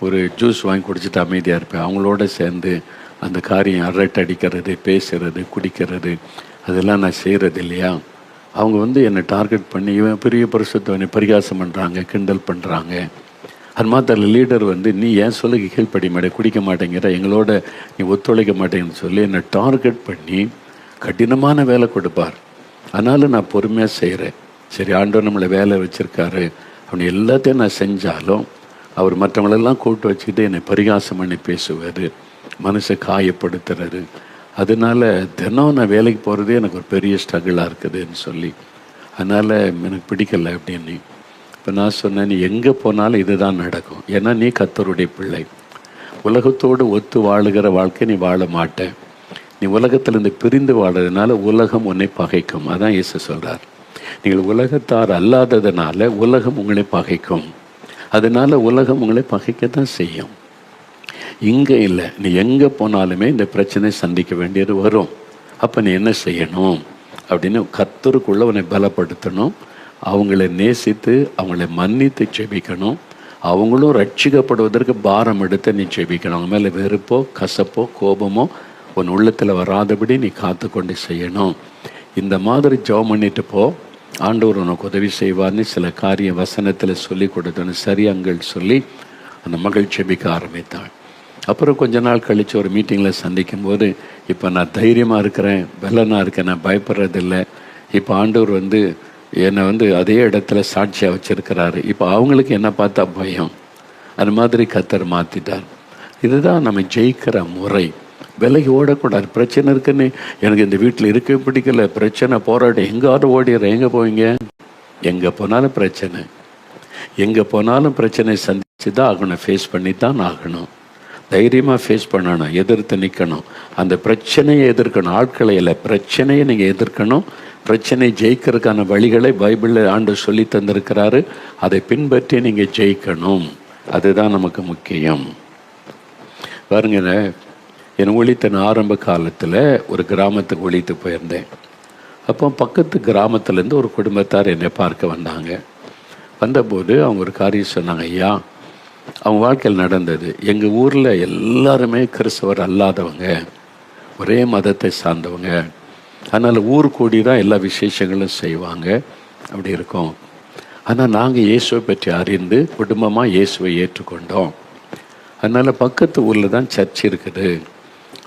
Speaker 1: ஒரு ஜூஸ் வாங்கி குடிச்சிட்டு அமைதியாக இருப்பேன். அவங்களோட சேர்ந்து அந்த காரியம் அரட்டை அடிக்கிறது, பேசுகிறது, குடிக்கிறது, அதெல்லாம் நான் செய்கிறது இல்லையா? அவங்க வந்து என்னை டார்கெட் பண்ணி இவன் பெரிய பரிசுத்தவனை பரிகாசம் பண்ணுறாங்க, கிண்டல் பண்ணுறாங்க. அது மாத்திர லீடர் வந்து நீ ஏன் சொல்லுக்கு கீழ்ப்படி மாட்டே, குடிக்க மாட்டேங்கிற, எங்களோட நீ ஒத்துழைக்க மாட்டேங்கன்னு சொல்லி என்னை டார்கெட் பண்ணி கடினமான வேலை கொடுப்பார். அதனால் நான் பொறுமையாக செய்கிறேன். சரி, ஆண்டவர் நம்மளை வேலை வச்சுருக்காரு அப்படி எல்லாத்தையும் நான் செஞ்சாலும் அவர் மற்றவங்களெல்லாம் கூட்டு வச்சுக்கிட்டு என்னை பரிகாசம் பண்ணி பேசுவார், மனசை காயப்படுத்துறது. அதனால் தினம் நான் வேலைக்கு போகிறதே எனக்கு ஒரு பெரிய ஸ்ட்ரகிளாக இருக்குதுன்னு சொல்லி, அதனால் எனக்கு பிடிக்கலை அப்படின்னு. இப்போ நான் சொன்னேன், நீ எங்கே போனாலும் இது தான் நடக்கும். ஏன்னா நீ கர்த்தருடைய பிள்ளை. உலகத்தோடு ஒத்து வாழுகிற வாழ்க்கை நீ வாழ மாட்டேன். நீ உலகத்திலேருந்து பிரிந்து வாழறதுனால உலகம் உன்னை பகைக்கும். அதான் இயேசு சொல்கிறார். நீங்கள் உலகத்தார் அல்லாததுனால உலகம் உங்களை பகைக்கும். அதனால் உலகம் உங்களை பகைக்கத்தான் செய்யும். இங்கே இல்லை, நீ எங்கே போனாலுமே இந்த பிரச்சனை சந்திக்க வேண்டியது வரும். அப்போ நீ என்ன செய்யணும் அப்படின்னு, கர்த்தருக்குள்ள உன்னை பலப்படுத்தணும், அவங்கள நேசித்து அவங்கள மன்னித்து ஜெபிக்கணும், அவங்களும் ரட்சிக்கப்படுவதற்கு பாரம் எடுத்து நீ ஜெபிக்கணும். அவங்க மேலே வெறுப்போ கசப்போ கோபமோ உன் உள்ளத்தில் வராதபடி நீ காத்து கொண்டு செய்யணும். இந்த மாதிரி ஜெபம் பண்ணிட்டு போ, ஆண்டவர் உனக்கு உதவி செய்வார்னு சில காரிய வசனத்தில் சொல்லி கொடுத்தோன்னு சரியாங்கள் சொல்லி அந்த மகள் ஜெபிக்க ஆரம்பித்தாள். அப்புறம் கொஞ்ச நாள் கழித்து ஒரு மீட்டிங்கில் சந்திக்கும் போது, இப்போ நான் தைரியமாக இருக்கிறேன், பலனாக இருக்கேன், நான் பயப்படுறதில்லை, இப்போ ஆண்டவர் வந்து என்னை வந்து அதே இடத்துல சாட்சியாக வச்சுருக்கிறாரு, இப்போ அவங்களுக்கு என்ன பார்த்தா பயம், அது மாதிரி கர்த்தர் மாற்றிட்டார். இதுதான் நம்ம ஜெயிக்கிற முறை. விலகி ஓடக்கூடாது. பிரச்சனை இருக்குன்னு எனக்கு இந்த வீட்டில் இருக்க பிடிக்கல, பிரச்சனை போராட்டம், எங்காவது ஓடிடுறேன். எங்கே போவீங்க? எங்கே போனாலும் பிரச்சனை, எங்கே போனாலும் பிரச்சனை சந்திச்சு தான் ஆகணும், ஃபேஸ் பண்ணி தான் ஆகணும். தைரியமாக ஃபேஸ் பண்ணணும், எதிர்த்து நிற்கணும், அந்த பிரச்சனையை எதிர்க்கணும். ஆட்களை இல்லை, பிரச்சனையை நீங்கள் எதிர்க்கணும். பிரச்சனை ஜெயிக்கிறதுக்கான வழிகளை பைபிளில் ஆண்டவர் சொல்லி தந்திருக்கிறாரு. அதை பின்பற்றி நீங்கள் ஜெயிக்கணும். அதுதான் நமக்கு முக்கியம். பாருங்க, என் ஊழியத்தின் ஆரம்ப காலத்தில் ஒரு கிராமத்துக்கு ஒழித்து போயிருந்தேன். அப்போ பக்கத்து கிராமத்துலேருந்து ஒரு குடும்பத்தார் என்னை பார்க்க வந்தாங்க. வந்தபோது அவங்க ஒரு காரியம் சொன்னாங்க. ஐயா, அவங்க வாழ்க்கையில் நடந்தது, எங்கள் ஊரில் எல்லாருமே கிறிஸ்தவர் அல்லாதவங்க, ஒரே மதத்தை சார்ந்தவங்க, அதனால் ஊர் கூடி தான் எல்லா விசேஷங்களும் செய்வாங்க, அப்படி இருக்கும். ஆனால் நாங்கள் இயேசுவை பற்றி அறிந்து குடும்பமாக இயேசுவை ஏற்றுக்கொண்டோம். அதனால் பக்கத்து ஊரில் தான் சர்ச் இருக்குது.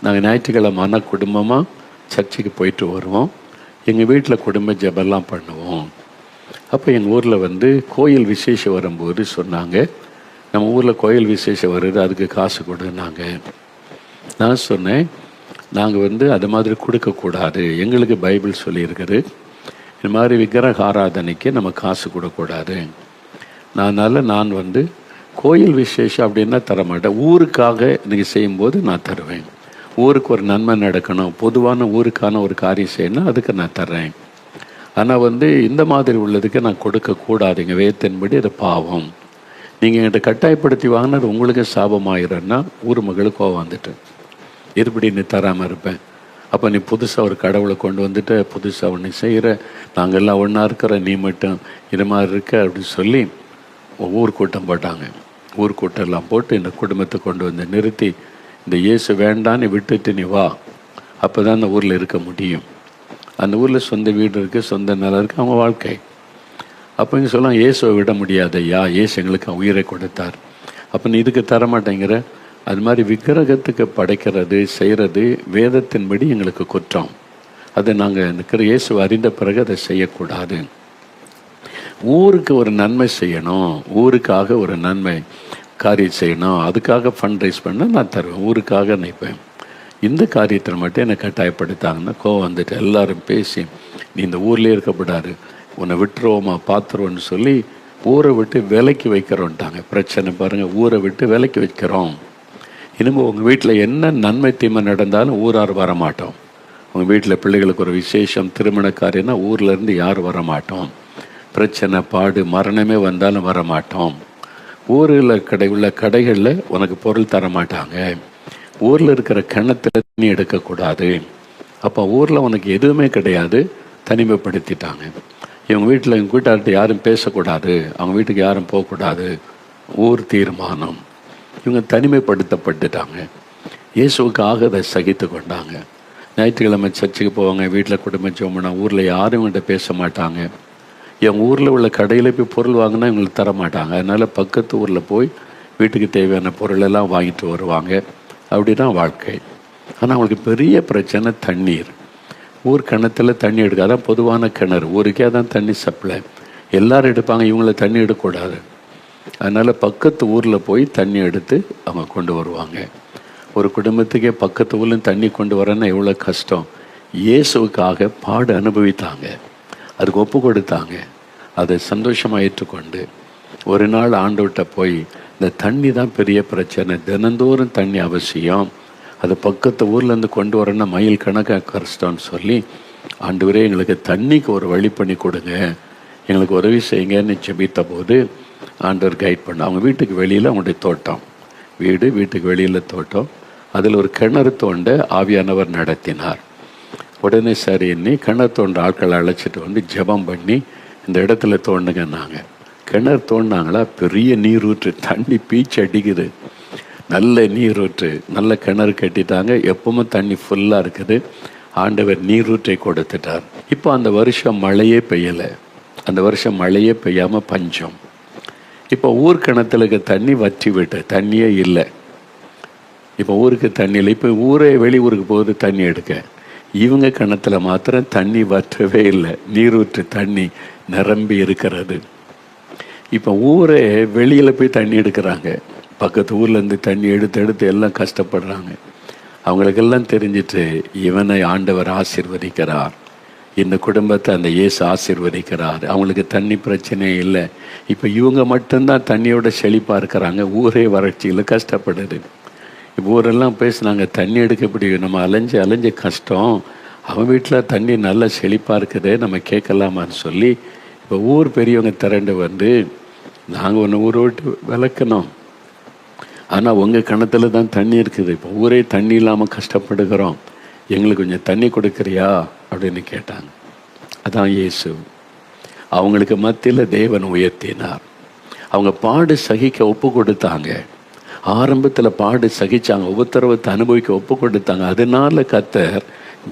Speaker 1: நாங்கள் ஞாயிற்றுக்கிழமை குடும்பமாக சர்ச்சுக்கு போயிட்டு வருவோம். எங்கள் வீட்டில் குடும்ப ஜெபெல்லாம் பண்ணுவோம். அப்போ எங்கள் ஊரில் வந்து கோயில் விசேஷம் வரும்போது சொன்னாங்க, நம்ம ஊரில் கோயில் விசேஷம் வருது, அதுக்கு காசு கொடுனாங்க. நான் சொன்னேன், நாங்கள் வந்து அது மாதிரி கொடுக்கக்கூடாது, எங்களுக்கு பைபிள் சொல்லியிருக்குது, இந்த மாதிரி விக்கிரக ஆராதனைக்கு நம்ம காசு கொடுக்கக்கூடாது. நான் வந்து கோயில் விசேஷம் அப்படின்னா தரமாட்டேன், ஊருக்காக நீங்கள் செய்யும்போது நான் தருவேன். ஊருக்கு ஒரு நன்மை நடக்கணும், பொதுவான ஊருக்கான ஒரு காரியம் செய்யணும், அதுக்கு நான் தர்றேன். ஆனால் வந்து இந்த மாதிரி உள்ளதுக்கு நான் கொடுக்கக்கூடாதுங்க, வேதத்தின்படி அது பாவம். நீங்கள் என்கிட்ட கட்டாயப்படுத்தி வாங்கினது உங்களுக்கு சாபமாயிரன்னா ஊர் மகளுக்கு கோவம் வந்துட்டு, இருப்படி நீ தராமல் இருப்பேன். அப்போ நீ புதுசாக ஒரு கடவுளை கொண்டு வந்துட்டு புதுசாக ஒன்று செய்கிற, நாங்கள் எல்லாம் ஒன்றா இருக்கிற, நீ மட்டும் இது மாதிரி இருக்க அப்படின்னு சொல்லி ஊர் கூட்டம் போட்டாங்க. ஊர் கூட்டம் எல்லாம் போட்டு இந்த குடும்பத்தை கொண்டு வந்து நிறுத்தி, இந்த இயேசு வேண்டான்னு விட்டுட்டு நீ வா, அப்போ தான் அந்த ஊரில் இருக்க முடியும். அந்த ஊரில் சொந்த வீடு இருக்குது, சொந்த நிலம் இருக்குது, அவங்க வாழ்க்கை. அப்போ இங்கே சொல்லலாம், இயேசுவை விட முடியாது ஐயா, இயேசு எங்களுக்கு உயிரை கொடுத்தார், அப்போ நீ இதுக்கு தரமாட்டேங்கிற. அது மாதிரி விக்கிரகத்துக்கு படைக்கிறது செய்கிறது வேதத்தின்படி எங்களுக்கு குற்றம். அதை நாங்கள் இருக்கிற இயேசு அறிந்த பிறகு அதை செய்யக்கூடாது. ஊருக்கு ஒரு நன்மை செய்யணும், ஊருக்காக ஒரு நன்மை காரியம் செய்யணும், அதுக்காக ஃபண்ட் ரைஸ் பண்ண நான் தருவேன், ஊருக்காக நினைப்பேன். இந்த காரியத்தில் மட்டும் என்னை கட்டாயப்படுத்தாங்கன்னா கோவம் வந்துட்டு எல்லாரும் பேசி, நீ இந்த ஊர்லேயே இருக்கப்படாது, உன்னை விட்டுருவோமா பார்த்துருவோன்னு சொல்லி ஊரை விட்டு விலைக்கு வைக்கிறோன்ட்டாங்க. பிரச்சனை பாருங்கள், ஊரை விட்டு விலைக்கு வைக்கிறோம். இனிமேல் உங்கள் வீட்டில் என்ன நன்மை தீமை நடந்தாலும் ஊரார் வரமாட்டோம். உங்கள் வீட்டில் பிள்ளைகளுக்கு ஒரு விசேஷம் திருமண காரியம்னா ஊர்லேருந்து யாரும் வரமாட்டோம். பிரச்சனை பாடு மரணமே வந்தாலும் வரமாட்டோம். ஊரில் உள்ள கடைகளில் உனக்கு பொருள் தரமாட்டாங்க. ஊரில் இருக்கிற கிணத்துல தண்ணி எடுக்கக்கூடாது. அப்போ ஊரில் உனக்கு எதுவுமே கிடையாது, தனிமைப்படுத்திட்டாங்க. இவங்க வீட்டில் எங்கள் வீட்டார்கிட்ட யாரும் பேசக்கூடாது, அவங்க வீட்டுக்கு யாரும் போகக்கூடாது, ஊர் தீர்மானம். இவங்க தனிமைப்படுத்தப்பட்டுட்டாங்க. இயேசுவுக்காக அதை சகித்து கொண்டாங்க. ஞாயிற்றுக்கிழமை சர்ச்சுக்கு போவாங்க, வீட்டில் குடும்பம் ஜோம்னா ஊரில் யாரும் இவங்கள்ட்ட பேச மாட்டாங்க. என் ஊரில் உள்ள கடையில் போய் பொருள் வாங்கினா இவங்களுக்கு தர மாட்டாங்க. அதனால் பக்கத்து ஊரில் போய் வீட்டுக்கு தேவையான பொருளெல்லாம் வாங்கிட்டு வருவாங்க. அப்படின்னா வாழ்க்கை. ஆனால் அவங்களுக்கு பெரிய பிரச்சனை தண்ணீர். ஊர் கிணத்துல தண்ணி எடுக்க, அதான் பொதுவான கிணறு, ஊருக்கே தான் தண்ணி சப்ளை, எல்லோரும் எடுப்பாங்க, இவங்கள தண்ணி எடுக்கக்கூடாது. அதனால் பக்கத்து ஊரில் போய் தண்ணி எடுத்து அவங்க கொண்டு வருவாங்க. ஒரு குடும்பத்துக்கே பக்கத்து ஊர்லேயும் தண்ணி கொண்டு வரேன்னா எவ்வளோ கஷ்டம். இயேசுவுக்காக பாடு அனுபவித்தாங்க, அதுக்கு ஒப்பு கொடுத்தாங்க, அதை சந்தோஷமாக ஏற்றுக்கொண்டு ஒரு நாள் ஆண்டவர்கிட்ட போய், இந்த தண்ணி தான் பெரிய பிரச்சனை, தினந்தோறும் தண்ணி அவசியம், அது பக்கத்து ஊர்லேருந்து கொண்டு வரேன்னா மைல் கணக்காக கஷ்டம்னு சொல்லி, ஆண்டவரே எங்களுக்கு தண்ணிக்கு ஒரு வழி பண்ணி கொடுங்க, எங்களுக்கு உதவி செய்யுங்கன்னு ஜெபித்த போது ஆண்டவர் கைட் பண்ண. அவங்க வீட்டுக்கு வெளியில் அவங்களுடைய தோட்டம், வீட்டுக்கு வெளியில் தோட்டம், அதில் ஒரு கிணறு தோண்ட ஆவியானவர் நடத்தினார். உடனே சரின்னு கிணறு தோண்ட ஆட்களை அழைச்சிட்டு வந்து ஜெபம் பண்ணி இந்த இடத்துல தோண்டுங்கன்னாங்க. கிணறு தோண்டினாங்களா, பெரிய நீரூற்று, தண்ணி பீச்சு அடிக்குது, நல்ல நீரூற்று, நல்ல கிணறு கட்டிட்டாங்க. எப்பவுமே தண்ணி ஃபுல்லாக இருக்குது. ஆண்டவர் நீரூற்றை கொடுத்துட்டார். இப்போ அந்த வருஷம் மழையே பெய்யலை, அந்த வருஷம் மழையே பெய்யாமல் பஞ்சம். இப்போ ஊர் கிணத்துல இருக்க தண்ணி வற்றி விட்டு தண்ணியே இல்லை. இப்போ ஊருக்கு தண்ணி இல்லை. இப்போ ஊரே வெளியூருக்கு போகுது தண்ணி எடுக்க, இவங்க கிணத்துல மாத்திரம் தண்ணி வற்றவே இல்லை, நீரூற்று தண்ணி நிரம்பி இருக்கிறது. இப்போ ஊரே வெளியில் போய் தண்ணி எடுக்கிறாங்க, பக்கத்து ஊர்லேருந்து தண்ணி எடுத்து எல்லாம் கஷ்டப்படுறாங்க. அவங்களுக்கெல்லாம் தெரிஞ்சிட்டு இவனை ஆண்டவர் ஆசீர்வதிக்கிறார், இந்த குடும்பத்தை அந்த இயேசு ஆசீர்வதிக்கிறார், அவங்களுக்கு தண்ணி பிரச்சனையே இல்லை. இப்போ இவங்க மட்டும்தான் தண்ணியோட செழிப்பாக இருக்கிறாங்க, ஊரே வறட்சியில் கஷ்டப்படுது. இப்போ ஊரெல்லாம் பேசுனாங்க, தண்ணி எடுக்க இப்படி நம்ம அலைஞ்சு கஷ்டம், அவன் வீட்டில் தண்ணி நல்லா செழிப்பாக இருக்குது, நம்ம கேட்கலாமான்னு சொல்லி இப்போ ஊர் பெரியவங்க திரண்டு வந்து, நாங்கள் ஒன்று ஊரை விட்டு விளக்கணும், ஆனால் உங்கள் கிணத்துல தான் தண்ணி இருக்குது, இப்போ ஊரே தண்ணி இல்லாமல் கஷ்டப்படுகிறோம், எங்களுக்கு கொஞ்சம் தண்ணி கொடுக்குறியா அப்படின்னு கேட்டாங்க. அதான் இயேசு. அவங்களுக்கு மத்தியில் தேவன் உயர்த்தினார். அவங்க பாடு சகிக்க ஒப்பு கொடுத்தாங்க. ஆரம்பத்தில் பாடு சகிச்சாங்க, உபத்திரவத்தை அனுபவிக்க ஒப்பு கொடுத்தாங்க. அதனால கர்த்தர்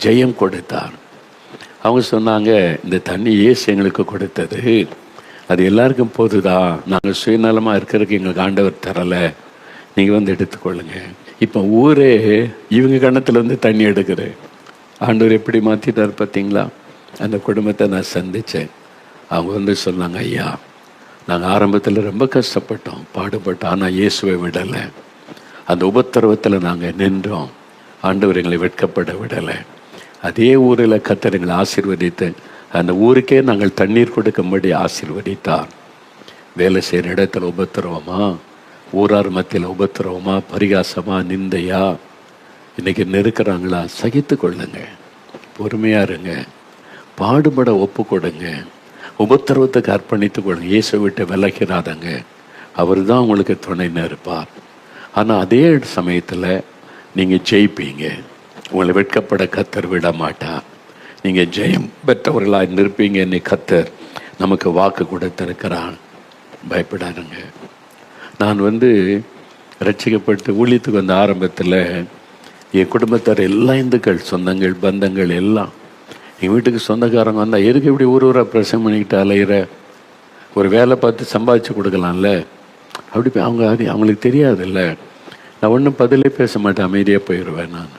Speaker 1: ஜெயம் கொடுத்தார். அவங்க சொன்னாங்க, இந்த தண்ணி இயேசு எங்களுக்கு கொடுத்தது, அது எல்லாருக்கும் போதுதான், நாங்கள் சுயநலமாக இருக்கிறதுக்கு எங்களுக்கு ஆண்டவர் தரலை, நீங்கள் வந்து எடுத்துக்கொள்ளுங்க. இப்போ ஊரே இவங்க கிணத்துல வந்து தண்ணி எடுக்குது. ஆண்டவர் எப்படி மாற்றிட்டார் பார்த்தீங்களா? அந்த குடும்பத்தை நான் சந்தித்தேன். அவங்க வந்து சொன்னாங்க, ஐயா நாங்கள் ஆரம்பத்தில் ரொம்ப கஷ்டப்பட்டோம், பாடுபட்டோம், ஆனால் இயேசுவை விடலை, அந்த உபத்திரவத்தில் நாங்கள் நின்றோம், ஆண்டவர் எங்களை வெட்கப்பட விடலை. அதே ஊரில் கர்த்தர் எங்களை ஆசீர்வதித்து அந்த ஊருக்கே நாங்கள் தண்ணீர் கொடுக்கும்படி ஆசீர்வதித்தார். வேலை செய்கிற இடத்துல உபத்திரவமா, ஊரார் மத்தியில் உபத்திரவமா, பரிகாசமா, நிந்தையா, இன்றைக்கி நெருக்கிறாங்களா, சகித்து கொள்ளுங்க, பொறுமையாக இருங்க, பாடுபட ஒப்பு கொடுங்க, உபத்திரவத்துக்கு அர்ப்பணித்து கொள்ளுங்க, இயேசு விட்டு விலகிறாதங்க, அவர் தான் உங்களுக்கு துணைன்னு இருப்பார். ஆனால் அதே சமயத்தில் நீங்கள் ஜெயிப்பீங்க. உங்களை வெட்கப்பட கர்த்தர் விட மாட்டார். நீங்கள் ஜெயம் பெற்றவர்களாக நிற்பீங்க. என்னை கர்த்தர் நமக்கு வாக்கு கொடுத்திருக்கிறான். பயப்படாதுங்க. நான் ரட்சிக்கப்பட்டு ஊழியத்துக்கு வந்த ஆரம்பத்தில் என் குடும்பத்தார் எல்லா இந்துக்கள், சொந்தங்கள், பந்தங்கள் எல்லாம் எங்கள் வீட்டுக்கு சொந்தக்காரங்க வந்தால் எதுக்கு இப்படி ஊராக பிரசங்கம் பண்ணிக்கிட்டு அலையிற, ஒரு வேலை பார்த்து சம்பாதிச்சு கொடுக்கலாம்ல அப்படி அவங்களுக்கு தெரியாதுல்ல. நான் ஒன்றும் பதிலே பேச மாட்டேன், அமைதியாக போயிடுவேன் நான்.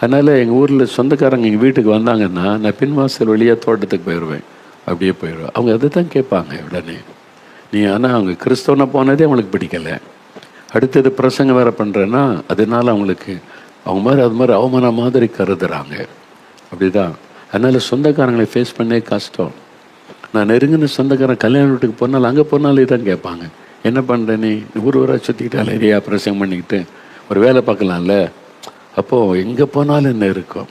Speaker 1: அதனால் எங்கள் ஊரில் சொந்தக்காரங்க எங்கள் வீட்டுக்கு வந்தாங்கன்னா நான் பின்வாசல் வழியாக தோட்டத்துக்கு போயிடுவேன், அப்படியே போயிடுவேன். அவங்க அதை தான் கேட்பாங்க உடனே. ஆனால் அவங்க கிறிஸ்தவனை போனதே அவங்களுக்கு பிடிக்கலை. அடுத்தது பிரசங்கம் வேறு பண்ணுறேன்னா அதனால அவங்களுக்கு அது மாதிரி அவமான மாதிரி கருதுறாங்க. அப்படி தான். அதனால் சொந்தக்காரங்களை ஃபேஸ் பண்ணே கஷ்டம். நான் நெருங்கின சொந்தக்காரன் கல்யாண வீட்டுக்கு போனாலும் அங்கே போனாலே தான் கேட்பாங்க, என்ன பண்ணுற நீ ஊராக சுற்றிக்கிட்டாலே ஏரியா பிரசங்கம் பண்ணிக்கிட்டு ஒரு வேலை பார்க்கலாம்ல. அப்போது எங்கே போனாலும் என்ன இருக்கும்.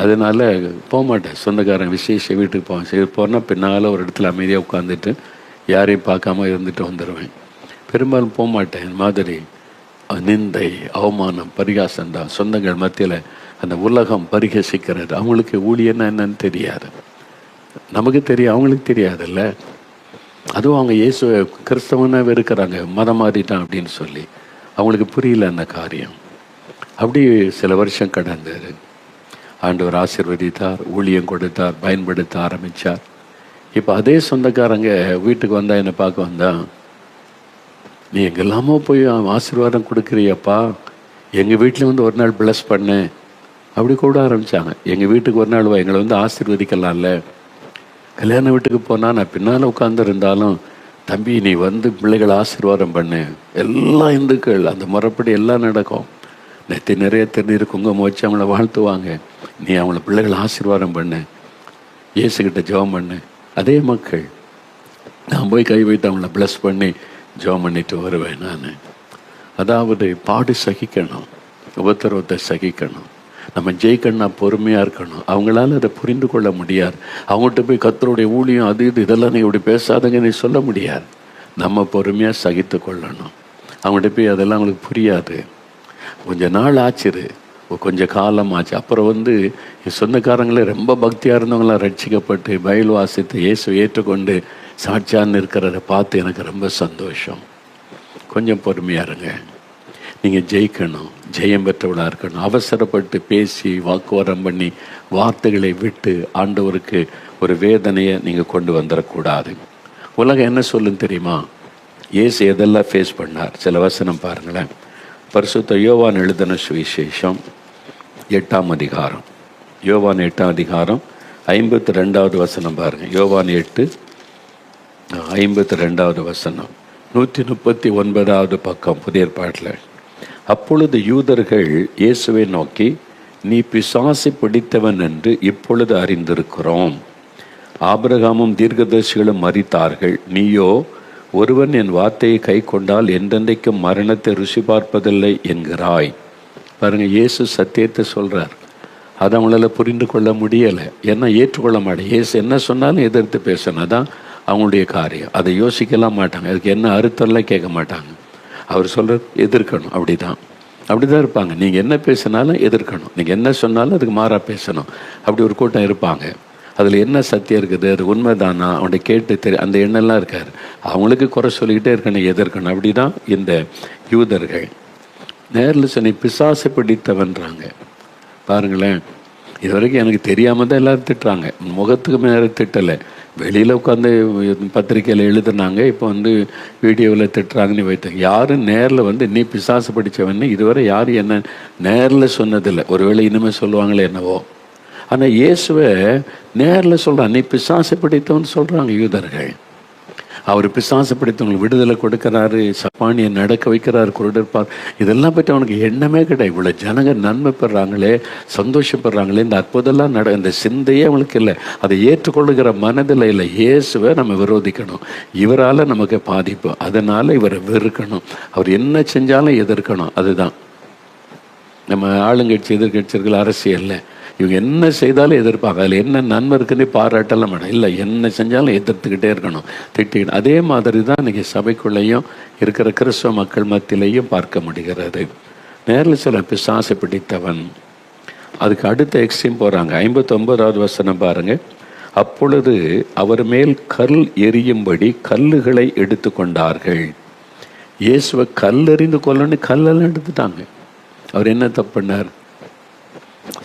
Speaker 1: அதனால் போக மாட்டேன். சொந்தக்காரன் விசேஷ வீட்டுக்கு போவேன். சரி போனால் பின்னால் ஒரு இடத்துல அமைதியாக உட்காந்துட்டு யாரையும் பார்க்காம இருந்துட்டு வந்துடுவேன். பெரும்பாலும் போக மாட்டேன். இந்த மாதிரி நிந்தை, அவமானம், பரிகாசம் தான் சொந்தங்கள் மத்தியில். அந்த உலகம் பரிகசிக்கிறது. அவங்களுக்கு ஊழியன்னா என்னன்னு தெரியாது, நமக்கு தெரியும், அவங்களுக்கு தெரியாதுல்ல. அதுவும் அவங்க இயேசுவை கிறிஸ்தவனாக இருக்கிறாங்க, மதம் மாறிட்டான் அப்படின்னு சொல்லி. அவங்களுக்கு புரியல அந்த காரியம். அப்படி சில வருஷம் கடந்தது. ஆண்டவர் ஆசீர்வதித்தார், ஊழியம் கொடுத்தார், பயன்படுத்த ஆரம்பித்தார். இப்போ அதே சொந்தக்காரங்க வீட்டுக்கு வந்தால் என்னை பார்க்க வந்தால், நீ எங்கெல்லாமோ போய் ஆசீர்வாதம் கொடுக்குறியப்பா, எங்கள் வீட்டில் ஒரு நாள் பிளஸ் பண்ணேன் அப்படி கூட ஆரம்பித்தாங்க. எங்கள் வீட்டுக்கு ஒரு நாள் எங்களை ஆசீர்வதிக்கலாம்ல. கல்யாண வீட்டுக்கு போனால் நான் பின்னால் உட்காந்துருந்தாலும், தம்பி நீ பிள்ளைகளை ஆசீர்வாதம் பண்ணு. எல்லா இந்துக்கள் அந்த முறைப்படி எல்லாம் நடக்கும். நெத்தி நிறைய திருநீர் குங்குமம் வச்சு அவங்கள வாழ்த்துவாங்க. நீ அவங்கள பிள்ளைகளை ஆசீர்வாதம் பண்ணு, இயேசுக்கிட்ட ஜெபம் பண்ணு. அதே மக்கள் நான் போய் கை வைத்து அவங்கள ப்ளஸ் பண்ணி ஜெபம் பண்ணிட்டு வருவேன் நான். அதாவது பாடு சகிக்கணும், உபத்திரவத்தை சகிக்கணும். நம்ம ஜெயிக்கணும்னா பொறுமையாக இருக்கணும். அவங்களால அதை புரிந்து கொள்ள முடியாது. அவங்கள்ட்ட போய் கர்த்தருடைய ஊழியம் அது இதெல்லாம் நீ இப்படி பேசாதங்க நீ சொல்ல முடியாது. நம்ம பொறுமையாக சகித்து கொள்ளணும். அவங்கள்ட்ட போய் அதெல்லாம் அவங்களுக்கு புரியாது. கொஞ்ச நாள் ஆச்சு, கொஞ்சம் காலம் ஆச்சு. அப்புறம் என் சொந்தக்காரங்களே ரொம்ப பக்தியாக இருந்தவங்களாம் ரட்சிக்கப்பட்டு பைபிள் வாசித்து இயேசு ஏற்றுக்கொண்டு சாட்சியான்னு இருக்கிறத பார்த்து எனக்கு ரொம்ப சந்தோஷம். கொஞ்சம் பொறுமையாக இருங்க. நீங்கள் ஜெயிக்கணும், ஜெயம் பெற்றவளாக இருக்கணும். அவசரப்பட்டு பேசி வாக்குவாதம் பண்ணி வார்த்தைகளை விட்டு ஆண்டவருக்கு ஒரு வேதனையை நீங்கள் கொண்டு வந்துடக்கூடாது. உலகம் என்ன சொல்லுன்னு தெரியுமா? இயேசு எதெல்லாம் ஃபேஸ் பண்ணார்? சில வசனம் பாருங்களேன். பரிசுத்த யோவான் எழுதின சுவிசேஷம் 8ஆம் அதிகாரம், யோவான் 8ஆம் அதிகாரம் 52வது வசனம் பாருங்கள். யோவான் 8:52 வசனம், 139வது பக்கம் புதிய ஏற்பாட்டில். அப்பொழுது யூதர்கள் இயேசுவை நோக்கி, நீ பிசாசு பிடித்தவன் என்று இப்பொழுது அறிந்திருக்கிறோம். ஆபிரகாமும் தீர்க்கதரிசிகளும் மரித்தார்கள், நீயோ ஒருவன் என் வார்த்தையை கை கொண்டால் என்றென்றைக்கும் மரணத்தை ருசி பார்ப்பதில்லை என்கிறாய். பாருங்க, இயேசு சத்தியத்தை சொல்றார். அதை அவங்களால புரிந்து கொள்ள முடியலை. ஏன்னா ஏற்றுக்கொள்ள மாட்டேன். இயேசு என்ன சொன்னாலும் எதிர்த்து பேசணும், அதான் அவங்களுடைய காரியம். அதை யோசிக்கலாம் மாட்டாங்க, அதுக்கு என்ன அர்த்தம்லாம் கேட்க மாட்டாங்க. அவர் சொல்கிற எதிர்க்கணும். அப்படிதான் இருப்பாங்க. நீங்கள் என்ன பேசினாலும் எதிர்க்கணும், நீங்கள் என்ன சொன்னாலும் அதுக்கு மாறாக பேசணும். அப்படி ஒரு கூட்டம் இருப்பாங்க. அதில் என்ன சத்தியம் இருக்குது, அது உண்மைதானா அவனை கேட்டு அந்த எண்ணெல்லாம் இருக்காரு. அவங்களுக்கு குறை சொல்லிக்கிட்டே இருக்கணும், எதிர்க்கணும். அப்படி தான் இந்த யூதர்கள். நேரில் சொன்ன பிசாசு பிடித்தவன்றாங்க. பாருங்களேன், இது வரைக்கும் எனக்கு தெரியாமல் தான் எல்லோரும் திட்டுறாங்க. முகத்துக்கு மேலே திட்டலை, வெளியில் உட்காந்து பத்திரிக்கையில் எழுதுனாங்க. இப்போ வீடியோவில் திட்டுறாங்கன்னு வைத்தாங்க. யாரும் நேரில் நீ பிசாசு படித்தவன்னு இதுவரை யாரும் என்ன நேரில் சொன்னதில்லை. ஒருவேளை இனிமேல் சொல்லுவாங்களே என்னவோ. ஆனால் இயேசுவை நேரில் சொல்கிறான், நீ பிசாசு பிடித்தவன்னு சொல்கிறாங்க யூதர்கள். அவர் பிசாசு பிடித்தவங்களுக்கு விடுதலை கொடுக்குறாரு, சப்பானியை நடக்க வைக்கிறாரு, குருடற்பார். இதெல்லாம் பற்றி அவனுக்கு எண்ணமே கிடையாது. இவ்வளோ ஜனங்க நன்மை பெறாங்களே, சந்தோஷப்படுறாங்களே, இந்த அற்புதம்லாம் இந்த சிந்தையே அவங்களுக்கு இல்லை. அதை ஏற்றுக்கொள்ளுகிற மனதில் இல்லை. இயேசுவை நம்ம விரோதிக்கணும். இவரால் நமக்கு பாதிப்பு, அதனால் இவரை வெறுக்கணும். அவர் என்ன செஞ்சாலும் எதிர்க்கணும். அதுதான் நம்ம ஆளுங்கட்சி எதிர்கட்சிகள் அரசியல்ல. இவங்க என்ன செய்தாலும் எதிர்ப்பாங்க. அதில் என்ன நன்மை இருக்குன்னு பாராட்டலாம் மாட்டோம். இல்லை, என்ன செஞ்சாலும் எதிர்த்துக்கிட்டே இருக்கணும், திட்டிக்கிட்டு. அதே மாதிரி தான் இன்றைக்கி சபைக்குள்ளேயும் இருக்கிற கிறிஸ்தவ மக்கள் மத்தியிலையும் பார்க்க முடிகிறது. நேரில் சில பிசாசு பிடித்தவன் அதுக்கு அடுத்த எக்ஸ்ட்ரீம் போகிறாங்க. 59வது வசனம் பாருங்கள். அப்பொழுது அவர் மேல் கல் எரியும்படி கல்லுகளை எடுத்து கொண்டார்கள். இயேசுவை கல்லெறிந்து கொல்லன்னு கல்லெல்லாம் எடுத்துட்டாங்க. அவர் என்ன தப்பு பண்ணார்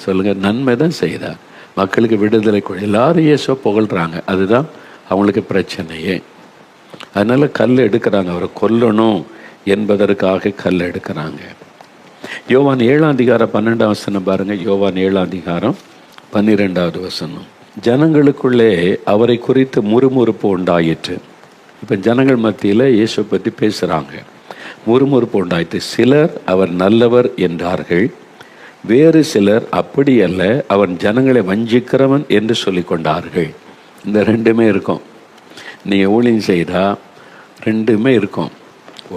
Speaker 1: சொல்லுங்கள்? நன்மை தான் செய்தார். மக்களுக்கு விடுதலை எல்லாரும் இயேசுவை புகழ்கிறாங்க. அதுதான் அவங்களுக்கு பிரச்சனையே. அதனால் கல் எடுக்கிறாங்க. அவரை கொல்லணும் என்பதற்காக கல் எடுக்கிறாங்க. யோவான் 7ஆம் அதிகாரம் 12ஆம் வசனம் பாருங்கள். யோவான் 7ஆம் அதிகாரம் 12வது வசனம். ஜனங்களுக்குள்ளே அவரை குறித்து முறுமுறுப்பு உண்டாயிற்று. இப்போ ஜனங்கள் மத்தியில் இயேசுவை பற்றி பேசுகிறாங்க. முறுமுறுப்பு உண்டாயிற்று. சிலர் அவர் நல்லவர் என்றார்கள், வேறு சிலர் அப்படி அல்ல, அவன் ஜனங்களை வஞ்சிக்கிறவன் என்று சொல்லி கொண்டார்கள். இந்த ரெண்டுமே இருக்கும். நீங்கள் ஊழியம் செய்தால் ரெண்டுமே இருக்கும்.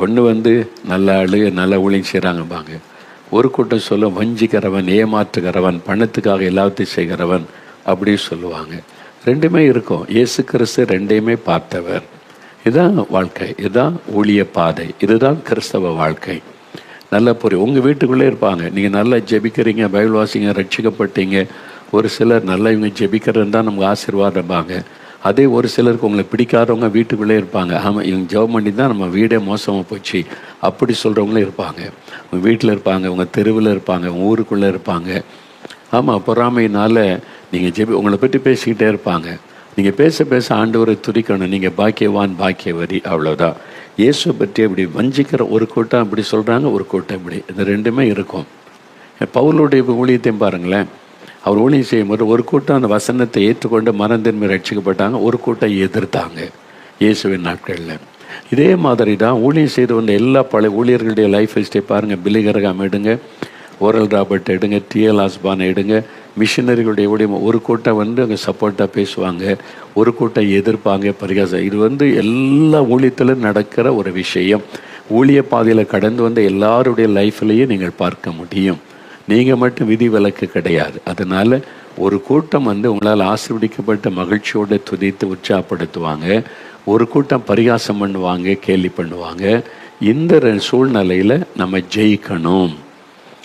Speaker 1: ஒன்று நல்ல ஆளு நல்ல ஊழியம் செய்கிறாங்கப்பாங்க. ஒரு கூட்டம் சொல்ல வஞ்சிக்கிறவன், ஏமாற்றுகிறவன், பணத்துக்காக எல்லாத்தையும் செய்கிறவன் அப்படி சொல்லுவாங்க. ரெண்டுமே இருக்கும். இயேசு கிறிஸ்து ரெண்டையுமே பார்த்தவர். இதுதான் வாழ்க்கை, இதுதான் ஊழிய பாதை, இதுதான் கிறிஸ்தவ வாழ்க்கை. நல்ல உங்கள் வீட்டுக்குள்ளே இருப்பாங்க. நீங்கள் நல்லா ஜெபிக்கிறீங்க, பைபிள் வாசிங்க, ரட்சிக்கப்பட்டீங்க. ஒரு சிலர் நல்லா இவங்க ஜெபிக்கிறன்னு தான் நமக்கு ஆசீர்வாதம்பாங்க. அதே ஒரு சிலருக்கு உங்களை பிடிக்காதவங்க வீட்டுக்குள்ளே இருப்பாங்க. ஆமாம், இவங்க ஜெபம் பண்ணி தான் நம்ம வீடே மோசமாக போச்சு அப்படி சொல்கிறவங்களும் இருப்பாங்க. உங்கள் வீட்டில் இருப்பாங்க, உங்கள் தெருவில் இருப்பாங்க, உங்கள் ஊருக்குள்ளே இருப்பாங்க. ஆமாம், பொறாமையினால் நீங்கள் உங்களை பற்றி பேசிக்கிட்டே இருப்பாங்க. நீங்கள் பேச பேச ஆண்டவரை துதிக்கணும். நீங்கள் பாக்கியவான் பாக்கியவரி, அவ்வளோதான். இயேசுவை பற்றி அப்படி வஞ்சிக்கிற ஒரு கூட்டம் அப்படி சொல்கிறாங்க, ஒரு கூட்டம் இப்படி. இந்த ரெண்டுமே இருக்கும். பவுலுடைய ஊழியத்தையும் பாருங்களேன். அவர் ஊழியம் செய்யும்போது ஒரு கூட்டம் அந்த வசனத்தை ஏற்றுக்கொண்டு மனதின்மை ரட்சிக்கப்பட்டாங்க, ஒரு கூட்டம் எதிர்த்தாங்க இயேசுவின் நாட்களில். இதே மாதிரி தான் ஊழியம் செய்து வந்த எல்லா பழைய ஊழியர்களுடைய லைஃப் ஹிஸ்டரி பாருங்கள். பில்லி கிரஹாம் எடுங்க, ஓரல் ராபர்ட் எடுங்க, டிஎல் ஆஸ்பான் எடுங்க. மிஷினரிகளுடைய ஊழியம் ஒரு கூட்டம் அங்கே சப்போர்ட்டாக பேசுவாங்க, ஒரு கூட்டம் எதிர்ப்பாங்க, பரிகாசம். இது எல்லா ஊழியத்திலும் நடக்கிற ஒரு விஷயம். ஊழிய பாதையில் கடந்து வந்த எல்லாருடைய லைஃப்லேயும் நீங்கள் பார்க்க முடியும். நீங்கள் மட்டும் விதி விலக்கு கிடையாது. அதனால் ஒரு கூட்டம் உங்களால் ஆசீர்வதிக்கப்பட்ட மகிழ்ச்சியோடு துதித்து உற்சாகப்படுத்துவாங்க, ஒரு கூட்டம் பரிகாசம் பண்ணுவாங்க, கேலி பண்ணுவாங்க. இந்த சூழ்நிலையில் நம்ம ஜெயிக்கணும்.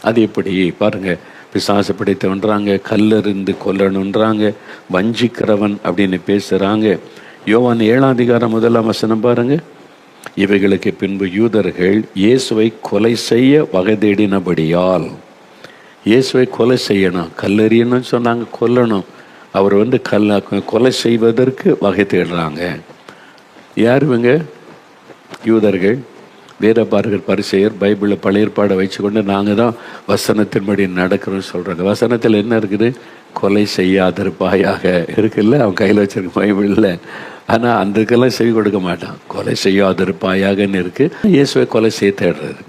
Speaker 1: அது எப்படி பாருங்கள். பிசாசு பிடித்தவன்றாங்க, கல்லறிந்து கொல்லணுன்றாங்க, வஞ்சிக்கிறவன் அப்படின்னு பேசுகிறாங்க. யோவான் 7ஆம் அதிகாரம் 1ஆம் வசனம் பாருங்கள். இவைகளுக்கு பின்பு யூதர்கள் இயேசுவை கொலை செய்ய வகை தேடினபடியால், இயேசுவை கொலை செய்யணும், கல்லெறியணும்னு சொன்னாங்க, கொல்லணும். அவர் கொலை செய்வதற்கு வகை தேடுறாங்க. யார் இவங்க? யூதர்கள், வேதபாரகர், பரிசேயர். பைபிளில் பழைய ஏற்பாடை வச்சுக்கொண்டு நாங்கள் தான் வசனத்தின்படி நடக்கிறோன்னு சொல்கிறாங்க. வசனத்தில் என்ன இருக்குது? கொலை செய்யாதிருப்பாயாக இருக்குல்ல, அவன் கையில் வச்சிருக்க பைபிளில். ஆனால் அந்தக்கெல்லாம் செவி கொடுக்க மாட்டான். கொலை செய்யாதிருப்பாயாகன்னு இருக்குது. இயேசுவை கொலை செய்ய தேடுறது.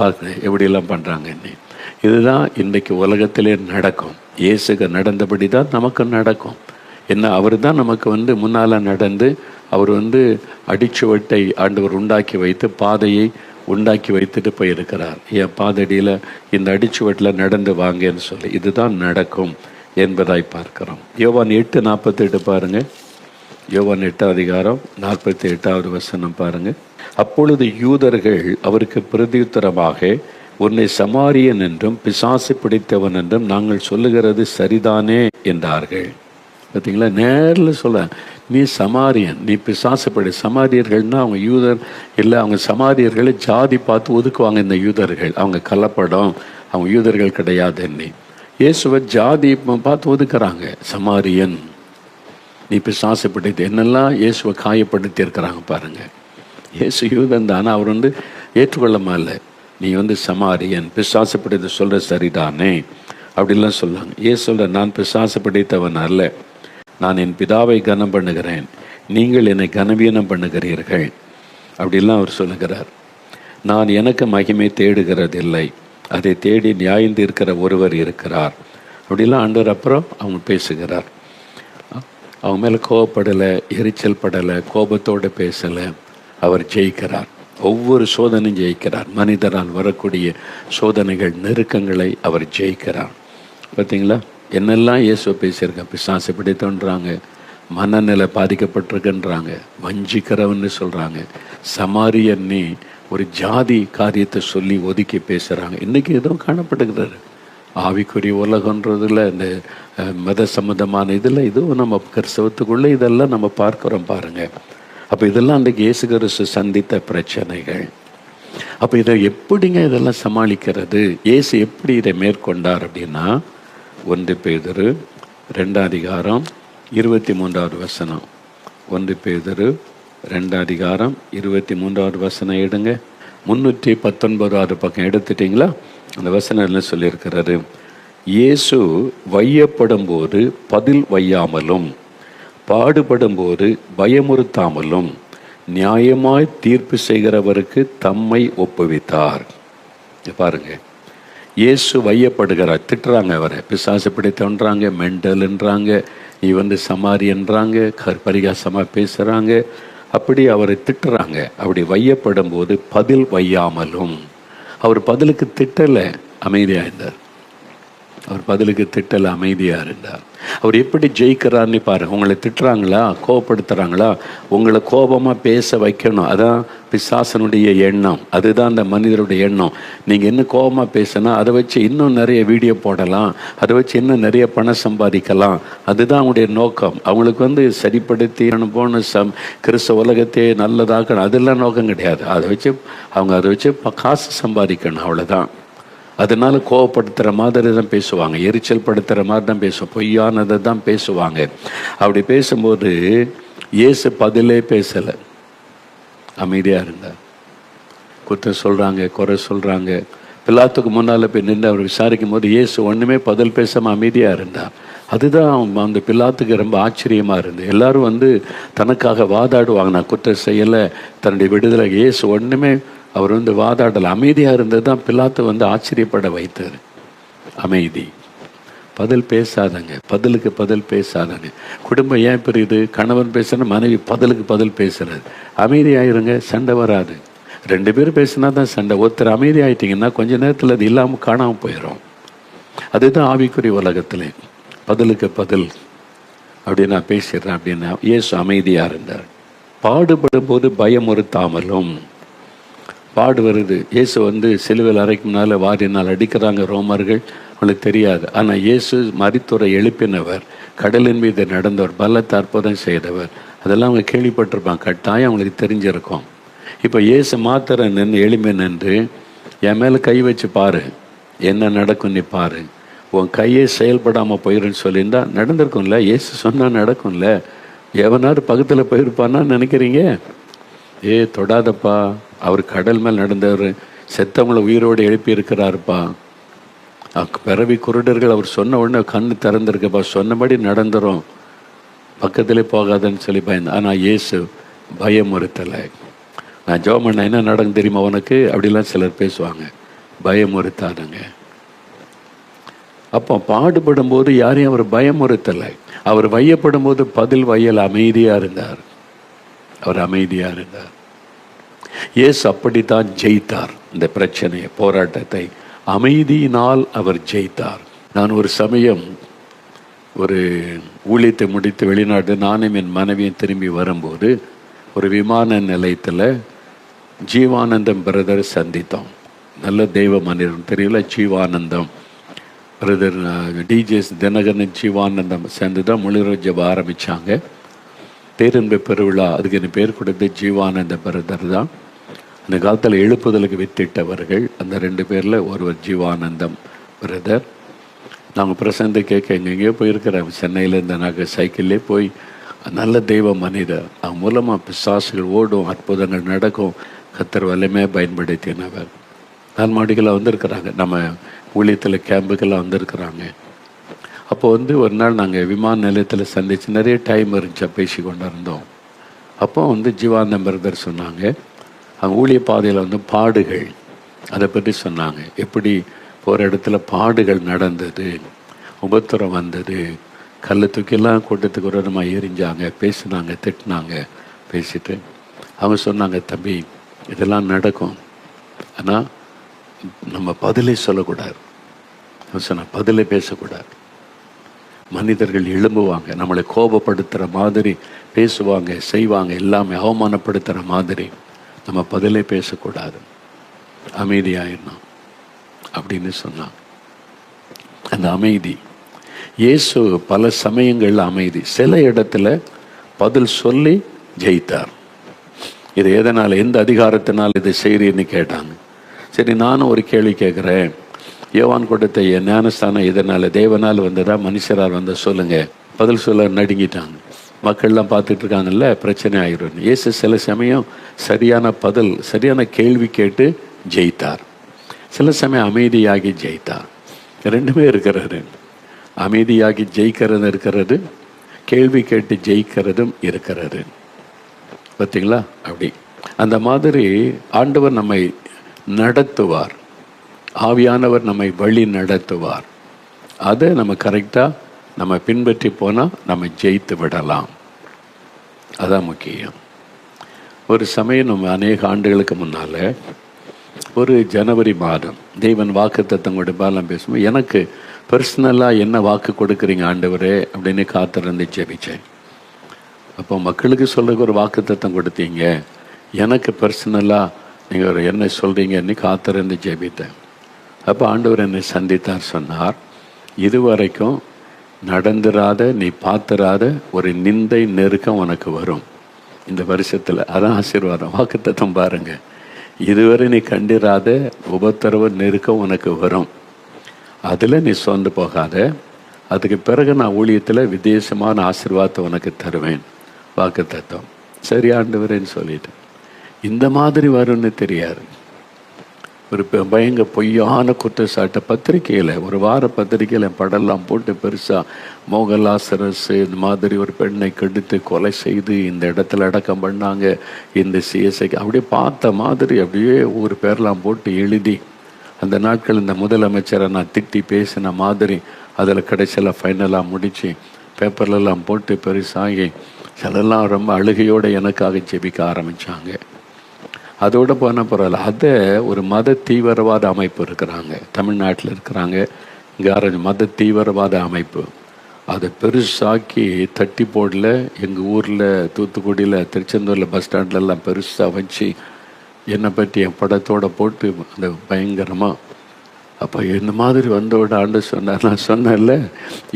Speaker 1: பார்க்குறேன் எப்படியெல்லாம் பண்ணுறாங்க. இதுதான் இன்றைக்கு உலகத்திலே நடக்கும். இயேசுக்கு நடந்தபடி தான் நமக்கு நடக்கும். என்ன, அவர் தான் நமக்கு முன்னால் நடந்து அவர் அடிச்சுவட்டை ஆண்டவர் உண்டாக்கி வைத்து பாதையை உண்டாக்கி வைத்துட்டு போயிருக்கிறார். என் பாதடியில் இந்த அடிச்சுவட்டில் நடந்து வாங்கன்னு சொல்லி இதுதான் நடக்கும் என்பதாய் பார்க்கிறோம். யோவான் 8:48 பாருங்கள். யோவான் 8ஆம் அதிகாரம் 48வது வசனம் பாருங்கள். அப்பொழுது யூதர்கள் அவருக்கு பிரதியுத்தரமாக, உன்னை சமாரியன் என்றும் பிசாசு பிடித்தவன் என்றும் நாங்கள் சொல்லுகிறது சரிதானே என்றார்கள். பார்த்தீங்களா, நேரில் சொல்ல, நீ சமாரியன், நீ பிசாசு படி. சமாரியர்கள்னால் அவங்க யூதர் இல்லை, அவங்க சமாரியர்களை ஜாதி பார்த்து ஒதுக்குவாங்க. இந்த யூதர்கள் அவங்க கலப்படம், அவங்க யூதர்கள் கிடையாதுன்னு. இயேசுவை ஜாதி பார்த்து ஒதுக்குறாங்க. சமாரியன், நீ பிசாசு பிடித்து. என்னெல்லாம் இயேசுவை காயப்படுத்தி இருக்கிறாங்க பாருங்கள். இயேசு யூதன் தானே, அவர் ஏற்றுக்கொள்ளமா இல்லை. நீ சமாரியன், பிசாசு பிடித்து சொல்கிற சரிதானே அப்படிலாம் சொல்லுவாங்க. ஏன் சொல்கிற, நான் பிசாசு பிடித்தவன் அல்ல, நான் என் பிதாவை கனம் பண்ணுகிறேன், நீங்கள் என்னை கனவீனம் பண்ணுகிறீர்கள் அப்படிலாம் அவர் சொல்லுகிறார். நான் எனக்கு மகிமை தேடுகிறதில்லை, அதை தேடி நியாயந்து இருக்கிற ஒருவர் இருக்கிறார் அப்படிலாம் ஆண்டவர் அப்புறம் அவங்க பேசுகிறார். அவங்க மேலே கோபப்படலை, எரிச்சல் படலை, கோபத்தோடு பேசலை. அவர் ஜெயிக்கிறார். ஒவ்வொரு சோதனையும் ஜெயிக்கிறார். மனிதரால் வரக்கூடிய சோதனைகள், நெருக்கங்களை அவர் ஜெயிக்கிறார். பார்த்தீங்களா, என்னெல்லாம் இயேசு பேசியிருக்க. பிசாசு பிடித்தோன்றாங்க, மனநிலை பாதிக்கப்பட்டிருக்குன்றாங்க, வஞ்சிக்கிறவன்னு சொல்கிறாங்க, சமாரியன்னே ஒரு ஜாதி காரியத்தை சொல்லி ஒதுக்கி பேசுகிறாங்க. இன்றைக்கி எதுவும் காணப்படுகிறாரு. ஆவிக்குரிய உலகன்றதுல இந்த மத சம்மந்தமான இதில் இதுவும் நம்ம கிறிஸ்தவத்துக்குள்ளே இதெல்லாம் நம்ம பார்க்குறோம் பாருங்கள். அப்போ இதெல்லாம் அன்றைக்கு இயேசு கிறிஸ்து சந்தித்த பிரச்சனைகள். அப்போ இதை எப்படிங்க இதெல்லாம் சமாளிக்கிறது, இயேசு எப்படி இதை மேற்கொண்டார் அப்படின்னா 1 பேதுரு 2:23 1 பேதுரு 2:23 எடுங்க. 319 பக்கம் எடுத்துட்டிங்களா? அந்த வசனம் என்ன சொல்லியிருக்கிறாரு? இயேசு வையப்படும் போது பதில் வையாமலும் பாடுபடும் போது பயமுறுத்தாமலும் நியாயமாய் தீர்ப்பு செய்கிறவருக்கு தம்மை ஒப்புவித்தார். பாருங்க, இயேசு வையப்படுகிறார். திட்டுறாங்க அவரை, பிசாசு பிடித்தவன்றாங்க, மெண்டல்ன்றாங்க, நீ சமாரியன்றாங்க, பரிகாசமாக பேசுகிறாங்க, அப்படி அவரை திட்டுறாங்க. அப்படி வையப்படும் போது பதில் வையாமலும், அவர் பதிலுக்கு திட்டலை, அமைதியாக இருந்தார். அவர் பதிலுக்கு திட்டலை, அமைதியாக இருந்தார். அவர் எப்படி ஜெயிக்கிறார்னு பாருங்கள். உங்களை திட்டுறாங்களா, கோபப்படுத்துகிறாங்களா, உங்களை கோபமாக பேச வைக்கணும். அதான் பிசாசனுடைய எண்ணம், அதுதான் அந்த மனிதருடைய எண்ணம். நீங்கள் இன்னும் கோபமாக பேசினா அதை வச்சு இன்னும் நிறைய வீடியோ போடலாம், அதை வச்சு இன்னும் நிறைய பணம் சம்பாதிக்கலாம். அதுதான் அவங்களுடைய நோக்கம். அவங்களுக்கு சரிப்படுத்தி போன கிறிஸ்தவ உலகத்தையே நல்லதாக்கணும், அதெல்லாம் நோக்கம் கிடையாது. அதை வச்சு காசு சம்பாதிக்கணும், அவ்வளோதான். அதனால கோவப்படுத்துகிற மாதிரி தான் பேசுவாங்க, எரிச்சல் படுத்துகிற மாதிரி தான் பேசுவோம், பொய்யானதை தான் பேசுவாங்க. அப்படி பேசும்போது இயேசு பதிலே பேசலை, அமைதியாக இருந்தார். குற்றம் சொல்கிறாங்க, குறை சொல்கிறாங்க. பிலாத்துக்கு முன்னால் போய் நின்று அவர் விசாரிக்கும் போது இயேசு ஒன்றுமே பதில் பேசாமல் அமைதியாக இருந்தார். அதுதான் அந்த பிலாத்துக்கு ரொம்ப ஆச்சரியமாக இருந்தது. எல்லோரும் தனக்காக வாதாடுவாங்க, நான் குற்றம் செய்யலை, தன்னுடைய விடுதலை. இயேசு ஒன்றுமே அவர் வாதாடலை, அமைதியாக இருந்தது தான் பிலாத்து ஆச்சரியப்பட வைத்தார். அமைதி, பதில் பேசாதங்க, பதிலுக்கு பதில் பேசாதங்க. குடும்பம் ஏன் பிரியுது? கணவன் பேசுனா மனைவி பதிலுக்கு பதில் பேசுறது. அமைதியாயிருங்க, சண்டை வராது. 2 பேர் பேசினா தான் சண்டை. ஒருத்தர் அமைதி ஆயிட்டீங்கன்னா கொஞ்ச நேரத்தில் அது இல்லாமல் காணாமல் போயிடும். அதுதான் ஆவிக்குரிய உலகத்தில் பதிலுக்கு பதில். அப்படி நான் பேசிடுறேன் அப்படின்னா இயேசு அமைதியாக இருந்தார். பாடுபடும் போது பயமுறுத்தாமலும், பாடு வருது, இயேசு சிலுவையில் அறைக்கும் முன்னால் வாரினால் அடிக்கிறாங்க ரோமர்கள், அவங்களுக்கு தெரியாது. ஆனால் இயேசு மரித்தோரை எழுப்பினவர், கடலின் மீது நடந்தவர், பலத்த அற்புதம் செய்தவர், அதெல்லாம் அவங்க கேள்விப்பட்டிருப்பாங்க, கட்டாயம் அவங்களுக்கு தெரிஞ்சிருக்கும். இப்போ இயேசு மாத்திரம் நின்று எளிமை நின்று என் மேலே கை வச்சு பாரு, என்ன நடக்கும் நீ பாரு, உன் கையே செயல்படாமல் போயிருன்னு சொல்லியிருந்தா நடந்திருக்கும்ல. இயேசு சொன்னால் நடக்கும்ல. எவனாவது பக்கத்தில் போயிருப்பான்னா நினைக்கிறீங்க? தொடாதப்பா, அவர் கடல் மேல் நடந்தவர், செத்தவங்களை உயிரோடு எழுப்பி இருக்கிறாருப்பா. பிறவி குருடர்கள் அவர் சொன்ன உடனே கண்ணு திறந்திருக்குப்பா, சொன்னபடி நடந்துரும், பக்கத்திலே போகாதன்னு சொல்லி பயந்து. ஆனால் இயேசு பயமுறுத்தலை. நான் ஜெபம் பண்ண என்ன நடக்கும் தெரியுமா உனக்கு, அப்படிலாம் சிலர் பேசுவாங்க. பயமுறுத்தாதுங்க. அப்போ பாடுபடும் போது யாரையும் அவர் பயமுறுத்தலை. அவர் வையப்படும் போது பதில் வையல், அமைதியாக இருந்தார். அவர் அமைதியாக இருந்தார். இயேசு அப்படித்தான் ஜெயித்தார். இந்த பிரச்சனையை, போராட்டத்தை அமைதியினால் அவர் ஜெயித்தார். நான் ஒரு சமயம் ஒரு ஊழியத்தை முடித்து வெளிநாடு நானும் என் மனைவியும் திரும்பி வரும்போது ஒரு விமான நிலையத்தில் ஜீவானந்தம் பிரதர் சந்தித்தோம். நல்ல தெய்வ மனிதன், தெரியல, ஜீவானந்தம் பிரதர், டிஜேஸ் தினகரன் ஜீவானந்தம் சேர்ந்து தான் முழுரவு ஜெபம் ஆரம்பித்தாங்க. பேரன்பு பெருவிழா, அதுக்கு என்ன பேர் கொடுத்து ஜீவானந்த பிரதர் தான். அந்த காலத்தில் எழுப்புதலுக்கு வித்திட்டவர்கள். அந்த 2 பேரில் ஒருவர் ஜீவானந்தம் பிரதர். நாங்கள் பிரசந்த கேட்க எங்கெங்கேயோ போயிருக்கிறோம். சென்னையில் நாங்கள் சைக்கிள்லேயே போய், நல்ல தெய்வ மனிதர், அவங்க மூலமாக பிசாசுகள் ஓடும், அற்புதங்கள் நடக்கும், கர்த்தர் வல்லமையாக பயன்படுத்தினவர். நான்மாடிகளாக வந்திருக்கிறாங்க, நம்ம ஊழியத்தில் கேம்புக்கெல்லாம் வந்திருக்கிறாங்க. அப்போ ஒரு நாள் நாங்கள் விமான நிலையத்தில் சந்தித்து நிறைய டைம் இருந்துச்சா பேசி கொண்டு இருந்தோம். அப்போ ஜீவானந்தம் பிரதர் சொன்னாங்க, அவங்க ஊழிய பாதையில் பாடுகள், அதை பற்றி சொன்னாங்க. எப்படி போகிற இடத்துல பாடுகள் நடந்தது, உபத்திரம் வந்தது, கல் தூக்கிலாம் கூட்டத்துக்கு விரோதமாக எரிஞ்சாங்க, பேசினாங்க, திட்டினாங்க. பேசிட்டு அவங்க சொன்னாங்க, தம்பி இதெல்லாம் நடக்கும், ஆனால் நம்ம பதிலே சொல்லக்கூடாது. சொன்ன பதிலே பேசக்கூடாது. மனிதர்கள் எழும்புவாங்க, நம்மளை கோபப்படுத்துகிற மாதிரி பேசுவாங்க, செய்வாங்க, எல்லாமே அவமானப்படுத்துகிற மாதிரி. நம்ம பதிலே பேசக்கூடாது, அமைதியாயிடணும் அப்படின்னு சொன்னாங்க. அந்த அமைதி. இயேசு பல சமயங்களில் அமைதி, சில இடத்துல பதில் சொல்லி ஜெயித்தார். இது எதனால், எந்த அதிகாரத்தினால் இதை செய்கிறீன்னு கேட்டாங்க. சரி, நானும் ஒரு கேள்வி கேட்குறேன். யோவான் கொடுத்த ஞானஸ்தானம் எதனால், தேவனால் வந்ததா மனுஷரால் வந்த சொல்லுங்க? பதில் சொல்ல நடுங்கிட்டாங்க. மக்கள்லாம் பார்த்துட்டு இருக்காங்கல்ல, பிரச்சனை ஆயிரும். இயேசு சில சமயம் சரியான பதில், சரியான கேள்வி கேட்டு ஜெயித்தார். சில சமயம் அமைதியாகி ஜெயித்தார். ரெண்டுமே இருக்கிறது. அமைதியாகி ஜெயிக்கிறது இருக்கிறது, கேள்வி கேட்டு ஜெயிக்கிறதும் இருக்கிறது. பார்த்தீங்களா? அப்படி அந்த மாதிரி ஆண்டவர் நம்மை நடத்துவார், ஆவியானவர் நம்மை வழி நடத்துவார். அதை நம்ம கரெக்டாக நம்ம பின்பற்றி போனால் நம்ம ஜெயித்து விடலாம். அதான் முக்கியம். ஒரு சமயம் நம்ம அநேக ஆண்டுகளுக்கு முன்னால் ஒரு ஜனவரி மாதம் தேவன் வாக்குத்தத்தம் கொடுப்பாலாம் பேசும்போது, எனக்கு பர்சனலாக என்ன வாக்கு கொடுக்குறீங்க ஆண்டவரே அப்படின்னு காத்திருந்து ஜெபிச்சேன். அப்போ மக்களுக்கு சொல்றதுக்கு ஒரு வாக்குத்தத்தம் கொடுத்தீங்க, எனக்கு பர்சனலாக நீங்கள் என்ன சொல்கிறீங்கன்னு காத்திருந்து ஜெபித்தேன். அப்போ ஆண்டவர் என்னை சந்தித்தார். சொன்னார், இதுவரைக்கும் நடந்துராத, நீ பார்த்துராத ஒரு நிந்தை நெருக்கம் உனக்கு வரும் இந்த வருஷத்தில். அதான் ஆசீர்வாதம். வாக்குத்தத்தம் பாருங்க, இதுவரை நீ கண்டிராத உபத்திரவ நெருக்கம் உனக்கு வரும். அதில் நீ சோர்ந்து போகாத. அதுக்கு பிறகு நான் ஊழியத்தில் விசேஷமான ஆசீர்வாதத்தை உனக்கு தருவேன். வாக்குத்தத்தம். சரி ஆண்டவரேன்னு சொல்லிட்டு, இந்த மாதிரி வரும்னு தெரியாது. ஒரு பயங்க பொய்யான குற்றச்சாட்டை பத்திரிக்கையில், ஒரு வார பத்திரிக்கையில் படம்லாம் போட்டு பெருசாக மோகலாசரஸ் இந்த மாதிரி ஒரு பெண்ணை கெடுத்து கொலை செய்து இந்த இடத்துல அடக்கம் பண்ணாங்க, இந்த சிஎஸ்ஐக்கு அப்படியே பார்த்த மாதிரி அப்படியே ஒரு பேர்லாம் போட்டு எழுதி, அந்த நாட்கள் இந்த முதலமைச்சரை நான் திட்டி பேசின மாதிரி அதில் கடைசியில் ஃபைனலாக முடித்து பேப்பர்லலாம் போட்டு பெருசாகி சிலெல்லாம் ரொம்ப அழுகையோடு எனக்காக ஜெபிக்க ஆரம்பித்தாங்க. அதோடு போன பரவாயில்ல. அதை ஒரு மத தீவிரவாத அமைப்பு இருக்கிறாங்க, தமிழ்நாட்டில் இருக்கிறாங்க. இங்கே மத தீவிரவாத அமைப்பு அதை பெருசாக்கி தட்டி போடல. எங்கள் ஊரில் தூத்துக்குடியில் திருச்செந்தூரில் பஸ் ஸ்டாண்ட்லலாம் பெருசாக வச்சு என்னை பற்றி என் படத்தோடு போட்டு அந்த பயங்கரமாக. அப்போ இந்த மாதிரி வந்தோட ஆண்டு சொன்னார், நான் சொன்னேன்ல,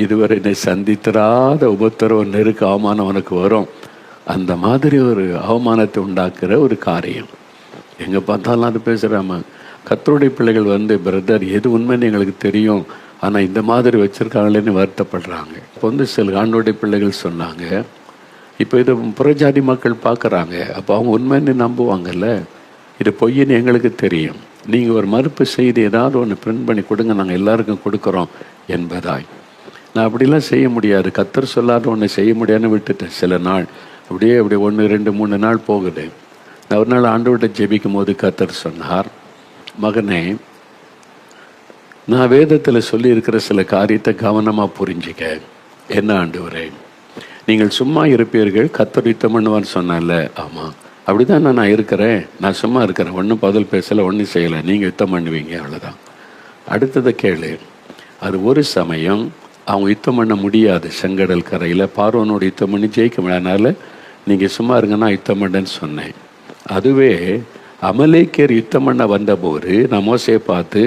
Speaker 1: இதுவரை என்னை சந்தித்திராத உபத்திரவ நெருக்க அவமானம் உனக்கு வரும். அந்த மாதிரி ஒரு அவமானத்தை உண்டாக்குற ஒரு காரியம் எங்கே பார்த்தாலும் அது பேசுகிறாம. கர்த்தருடைய பிள்ளைகள் வந்து, பிரதர் எது உண்மைன்னு எங்களுக்கு தெரியும், ஆனால் இந்த மாதிரி வச்சுருக்காங்களேன்னு வருத்தப்படுறாங்க. இப்போ வந்து சில ஆண்டோடைய பிள்ளைகள் சொன்னாங்க, இப்போ இது புறஜாதி மக்கள் பார்க்குறாங்க, அப்போ அவங்க உண்மைன்னு நம்புவாங்கல்ல. இது பொய்ன்னு எங்களுக்கு தெரியும், நீங்கள் ஒரு மறுப்பு செய்தி ஏதாவது ஒன்று பிரிண்ட் பண்ணி கொடுங்க, நாங்கள் எல்லாருக்கும் கொடுக்குறோம் என்பதாய். நான் அப்படிலாம் செய்ய முடியாது, கர்த்தர் சொல்லாத ஒன்று செய்ய முடியாதுன்னு விட்டுட்டேன். சில நாள் அப்படியே 1, 2, 3 நாள் போகுது. நான் ஒரு நாள் ஆண்டவர்கிட்ட ஜெபிக்கும் போது கர்த்தர் சொன்னார், மகனே, நான் வேதத்தில் சொல்லியிருக்கிற சில காரியத்தை கவனமாக புரிஞ்சிக்க. என்ன ஆண்டவரே, நீங்கள் சும்மா இருப்பீர்கள், கர்த்தர் யுத்தம் பண்ணுவான்னு சொன்னேன்ல. ஆமாம், அப்படி தான் நான் இருக்கிறேன். நான் சும்மா இருக்கிறேன், ஒன்றும் பதில் பேசலை, ஒன்றும் செய்யலை. நீங்கள் யுத்தம் பண்ணுவீங்க, அவ்வளோதான். அடுத்ததை கேளு. அது ஒரு சமயம் அவங்க யுத்தம் பண்ண முடியாது, செங்கடல் கரையில் பார்வோனோட யுத்தம் பண்ணி ஜெயிக்க முடியாதனால நீங்கள் சும்மா இருங்கன்னா யுத்தம் பண்ணேன்னு சொன்னேன். அதுவே அமலேக்கியர் யுத்தம் பண்ண வந்தபோது நான் மோசையை பார்த்து,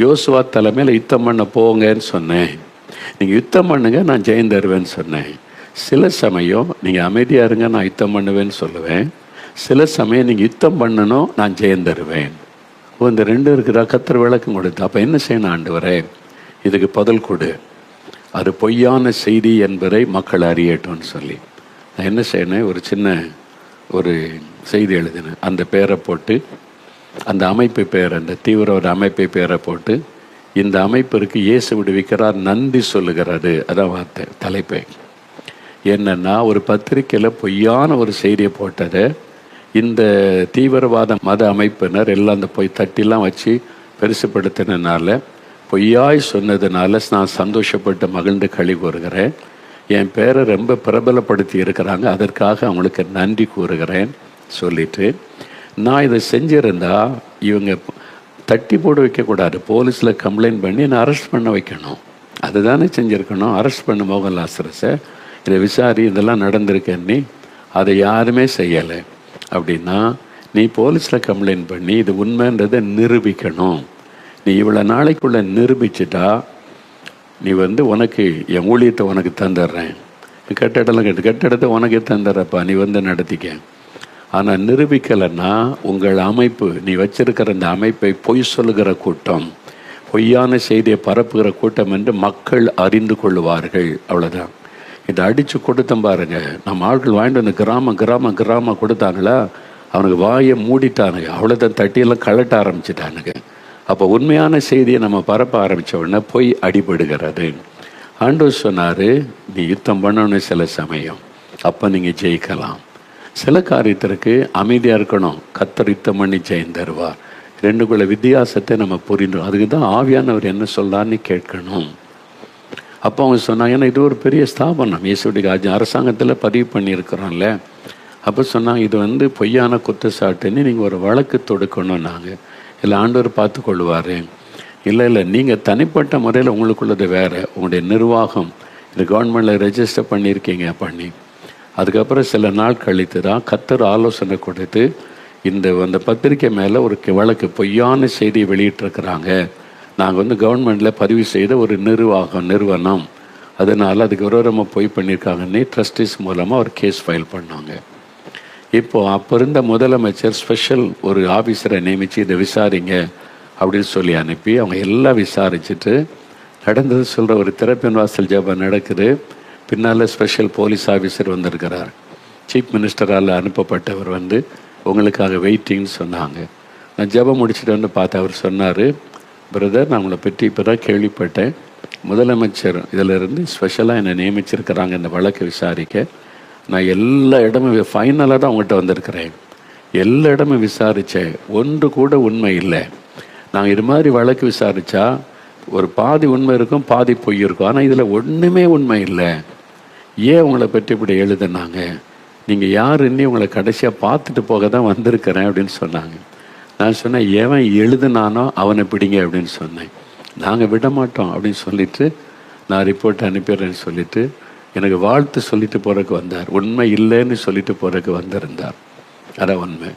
Speaker 1: யோசுவா தலைமையில் யுத்தம் பண்ண போங்கன்னு சொன்னேன். நீங்கள் யுத்தம் பண்ணுங்க, நான் ஜெயம் தருவேன்னு சொன்னேன். சில சமயம் நீங்கள் அமைதியாக இருங்க, நான் யுத்தம் பண்ணுவேன்னு சொல்லுவேன். சில சமயம் நீங்கள் யுத்தம் பண்ணணும், நான் ஜெயம் தருவேன். இந்த ரெண்டு இருக்குதா? கர்த்தர் விளக்கம் கொடுத்து, அப்போ என்ன செய்யணும் ஆண்டவரே, இதுக்கு பதில் கொடு, அது பொய்யான செய்தி என்பதை மக்கள் அறியட்டும்னு சொல்லி நான் என்ன செய்யணும், ஒரு சின்ன ஒரு செய்தி எழுதினேன். அந்த பேரை போட்டு, அந்த அமைப்பு பேர், அந்த தீவிரவாத அமைப்பை பேரை போட்டு, இந்த அமைப்பிற்கு இயேசு விடுவிக்கிறார், நன்றி சொல்லுகிறது, அதான் வார்த்தை தலைப்பை. என்னன்னா, ஒரு பத்திரிக்கையில் பொய்யான ஒரு செய்தியை போட்டதை இந்த தீவிரவாத மத அமைப்பினர் எல்லாம் அந்த போய் தட்டிலாம் வச்சு பெருசுப்படுத்தினால, பொய்யாய் சொன்னதுனால நான் சந்தோஷப்பட்டு மகிழ்ந்து களி கூறுகிறேன். என் பேரை ரொம்ப பிரபலப்படுத்தி இருக்கிறாங்க, அதற்காக அவங்களுக்கு நன்றி கூறுகிறேன் சொல்லிட்டு, நான் இதை செஞ்சிருந்தா இவங்க தட்டி போட்டு வைக்கக்கூடாது, போலீஸில் கம்ப்ளைண்ட் பண்ணி என்னை அரெஸ்ட் பண்ண வைக்கணும். அதுதானே செஞ்சுருக்கணும். அரெஸ்ட் பண்ண மோகன்லாசரஸை, இதை விசாரி, இதெல்லாம் நடந்திருக்கேன்னு. அதை யாருமே செய்யலை. அப்படின்னா நீ போலீஸில் கம்ப்ளைண்ட் பண்ணி இது உண்மைன்றதை நிரூபிக்கணும். நீ இவ்வளோ நாளைக்குள்ளே நிரூபிச்சிட்டா நீ உனக்கு என் ஊழியத்தை உனக்கு தந்துடுறேன், கட்டிடத்தை உனக்கே தந்துடுறப்பா, நீ நடத்திக்க. ஆனால் நிரூபிக்கலைன்னா உங்கள் அமைப்பு, நீ வச்சிருக்கிற அந்த அமைப்பை பொய் சொல்லுகிற கூட்டம், பொய்யான செய்தியை பரப்புகிற கூட்டம் என்று மக்கள் அறிந்து கொள்வார்கள். அவ்வளோதான். இதை அடித்து கொடுத்தோம் பாருங்க. நம்ம ஆட்கள் வாங்கிட்டு வந்து கிராமம் கொடுத்தாங்களா, அவனுக்கு வாயை மூடிட்டானுங்க. அவ்வளோதான், தட்டியெல்லாம் கலட்ட ஆரம்பிச்சிட்டானுங்க. அப்போ உண்மையான செய்தியை நம்ம பரப்ப ஆரம்பித்த உடனே போய் அடிபடுகிறது. ஆண்டவர் சொன்னார், நீ யுத்தம் பண்ணணும் சில சமயம், அப்போ நீங்கள் ஜெயிக்கலாம். சில காரியத்திற்கு அமைதியாக இருக்கணும், கர்த்தர் யுத்தம் பண்ணி ஜெயம் தருவார். ரெண்டுக்குள்ள வித்தியாசத்தை நம்ம புரிந்தோம். அதுக்கு தான் ஆவியானவர் என்ன சொல்றான்னு கேட்கணும். அப்போ அவங்க சொன்னாங்க, ஏன்னா இது ஒரு பெரிய ஸ்தாபனம், இயேசுடைய அரசாங்கத்தில் பதிவு பண்ணியிருக்கிறோம்ல. அப்போ சொன்னாங்க, இது பொய்யான குற்றச்சாட்டுன்னு நீங்கள் ஒரு வழக்கு தொடுக்கணும். நாங்கள் இல்லை, ஆண்டவர் பார்த்து கொள்வார். இல்லை, நீங்கள் தனிப்பட்ட முறையில் உங்களுக்குள்ளது வேறு, உங்களுடைய நிர்வாகம் இந்த கவர்மெண்டில் ரெஜிஸ்டர் பண்ணியிருக்கீங்க பண்ணி. அதுக்கப்புறம் சில நாள் கழித்து தான் கர்த்தர் ஆலோசனை கொடுத்து அந்த பத்திரிக்கை மேலே ஒரு வழக்கு, பொய்யான செய்தியை வெளியிட்டிருக்கிறாங்க. நாங்கள் கவர்மெண்டில் பதிவு செய்த ஒரு நிறுவனம், அதனால் அதுக்கு விரோதமாக பொய் பண்ணியிருக்காங்கன்னு ட்ரஸ்டிஸ் மூலமாக ஒரு கேஸ் ஃபைல் பண்ணாங்க. இப்போது அப்போ இருந்த முதலமைச்சர் ஸ்பெஷல் ஒரு ஆஃபீஸரை நியமித்து இதை விசாரிங்க அப்படின்னு சொல்லி அனுப்பி அவங்க எல்லாம் விசாரிச்சுட்டு நடந்தது சொல்கிற ஒரு திறப்பின் வாசல் ஜெபம் நடக்குது. பின்னால் ஸ்பெஷல் போலீஸ் ஆஃபீஸர் வந்திருக்கிறார். சீஃப் மினிஸ்டரால் அனுப்பப்பட்டவர் உங்களுக்காக வெயிட்டிங்னு சொன்னாங்க. நான் ஜெபம் முடிச்சுட்டு பார்த்தேன். அவர் சொன்னார், பிரதர், நான் உங்களை பற்றி இப்போ தான் கேள்விப்பட்டேன், முதலமைச்சர் இதிலிருந்து ஸ்பெஷலாக என்னை நியமிச்சிருக்கிறாங்க இந்த வழக்கு விசாரிக்க. நான் எல்லா இடமும் ஃபைனலாக தான் அவங்ககிட்ட வந்திருக்கிறேன். எல்லா இடமும் விசாரித்தேன், ஒன்று கூட உண்மை இல்லை. நாங்கள் இது மாதிரி வழக்கு விசாரித்தா ஒரு பாதி உண்மை இருக்கும், பாதி பொய் இருக்கும். ஆனால் இதில் ஒன்றுமே உண்மை இல்லை. ஏன் உங்களை பற்றி இப்படி எழுதுனாங்க? நீங்கள் யாருன்னு உங்களை கடைசியாக பார்த்துட்டு போக தான் வந்திருக்கிறேன் அப்படின்னு சொன்னாங்க. நான் சொன்னேன், எவன் எழுதுனானோ அவனை பிடிங்க அப்படின்னு சொன்னேன். நாங்கள் விட மாட்டோம் அப்படின்னு சொல்லிவிட்டு நான் ரிப்போர்ட் அனுப்பிடுறேன்னு சொல்லிவிட்டு எனக்கு வாழ்த்து சொல்லிட்டு போகிறதுக்கு வந்தார். உண்மை இல்லைன்னு சொல்லிட்டு போகிறதுக்கு வந்திருந்தார். அதான் உண்மை.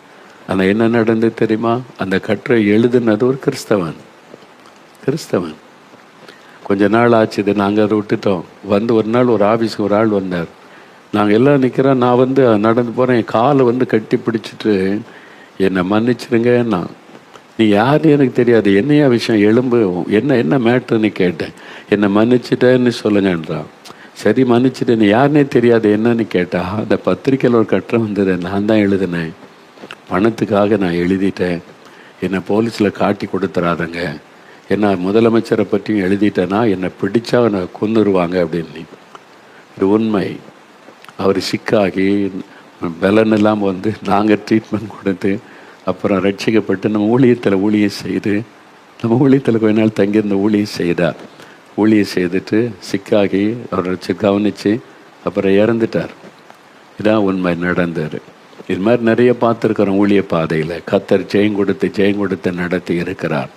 Speaker 1: ஆனால் என்ன நடந்தது தெரியுமா? அந்த கட்டுரை எழுதுனது ஒரு கிறிஸ்தவன். கொஞ்ச நாள் ஆச்சுது, நாங்கள் அதை விட்டுட்டோம். ஒரு நாள் ஒரு ஆஃபீஸுக்கு ஒரு ஆள் வந்தார். நாங்கள் எல்லாம் நிற்கிறோம். நான் நடந்து போகிறேன். என் காலை கட்டி பிடிச்சிட்டு, என்னை மன்னிச்சிருங்க, நீ யாருன்னு எனக்கு தெரியாது, என்னையா விஷயம், எலும்பு என்ன மேட்ருன்னு கேட்டேன். என்னை மன்னிச்சிட்டேன்னு சொல்லுங்கன்றான். சரி, மன்னிச்சிட்டேன், நீ யாருன்னே தெரியாது, என்னன்னு கேட்டா, அந்த பத்திரிக்கையில் ஒரு கட்டுரை வந்தது, நான் தான் எழுதினேன், பணத்துக்காக நான் எழுதிட்டேன், என்னை போலீஸில் காட்டி கொடுத்துறாதங்க, என்ன முதலமைச்சரை பற்றியும் எழுதிட்டேன்னா என்னை பிடிச்சா என்னை கொன்னுருவாங்க அப்படின்னு. இது உண்மை. அவர் சிக்காகி பலன் இல்லாமல் நாங்கள் ட்ரீட்மெண்ட் கொடுத்து அப்புறம் ரட்சிக்கப்பட்டு நம்ம ஊழியம் செய்து, நம்ம ஊழியத்தில் கொஞ்ச நாள் தங்கியிருந்த ஊழியம் செய்துட்டு சிக்காகி அவரை கவனித்து அப்புறம் இறந்துட்டார். இதான் உண்மை நடந்தார். இது மாதிரி நிறைய பார்த்துருக்குறோம். ஊழிய பாதையில் கர்த்தர் ஜெயம் கொடுத்து நடத்தி இருக்கிறார்.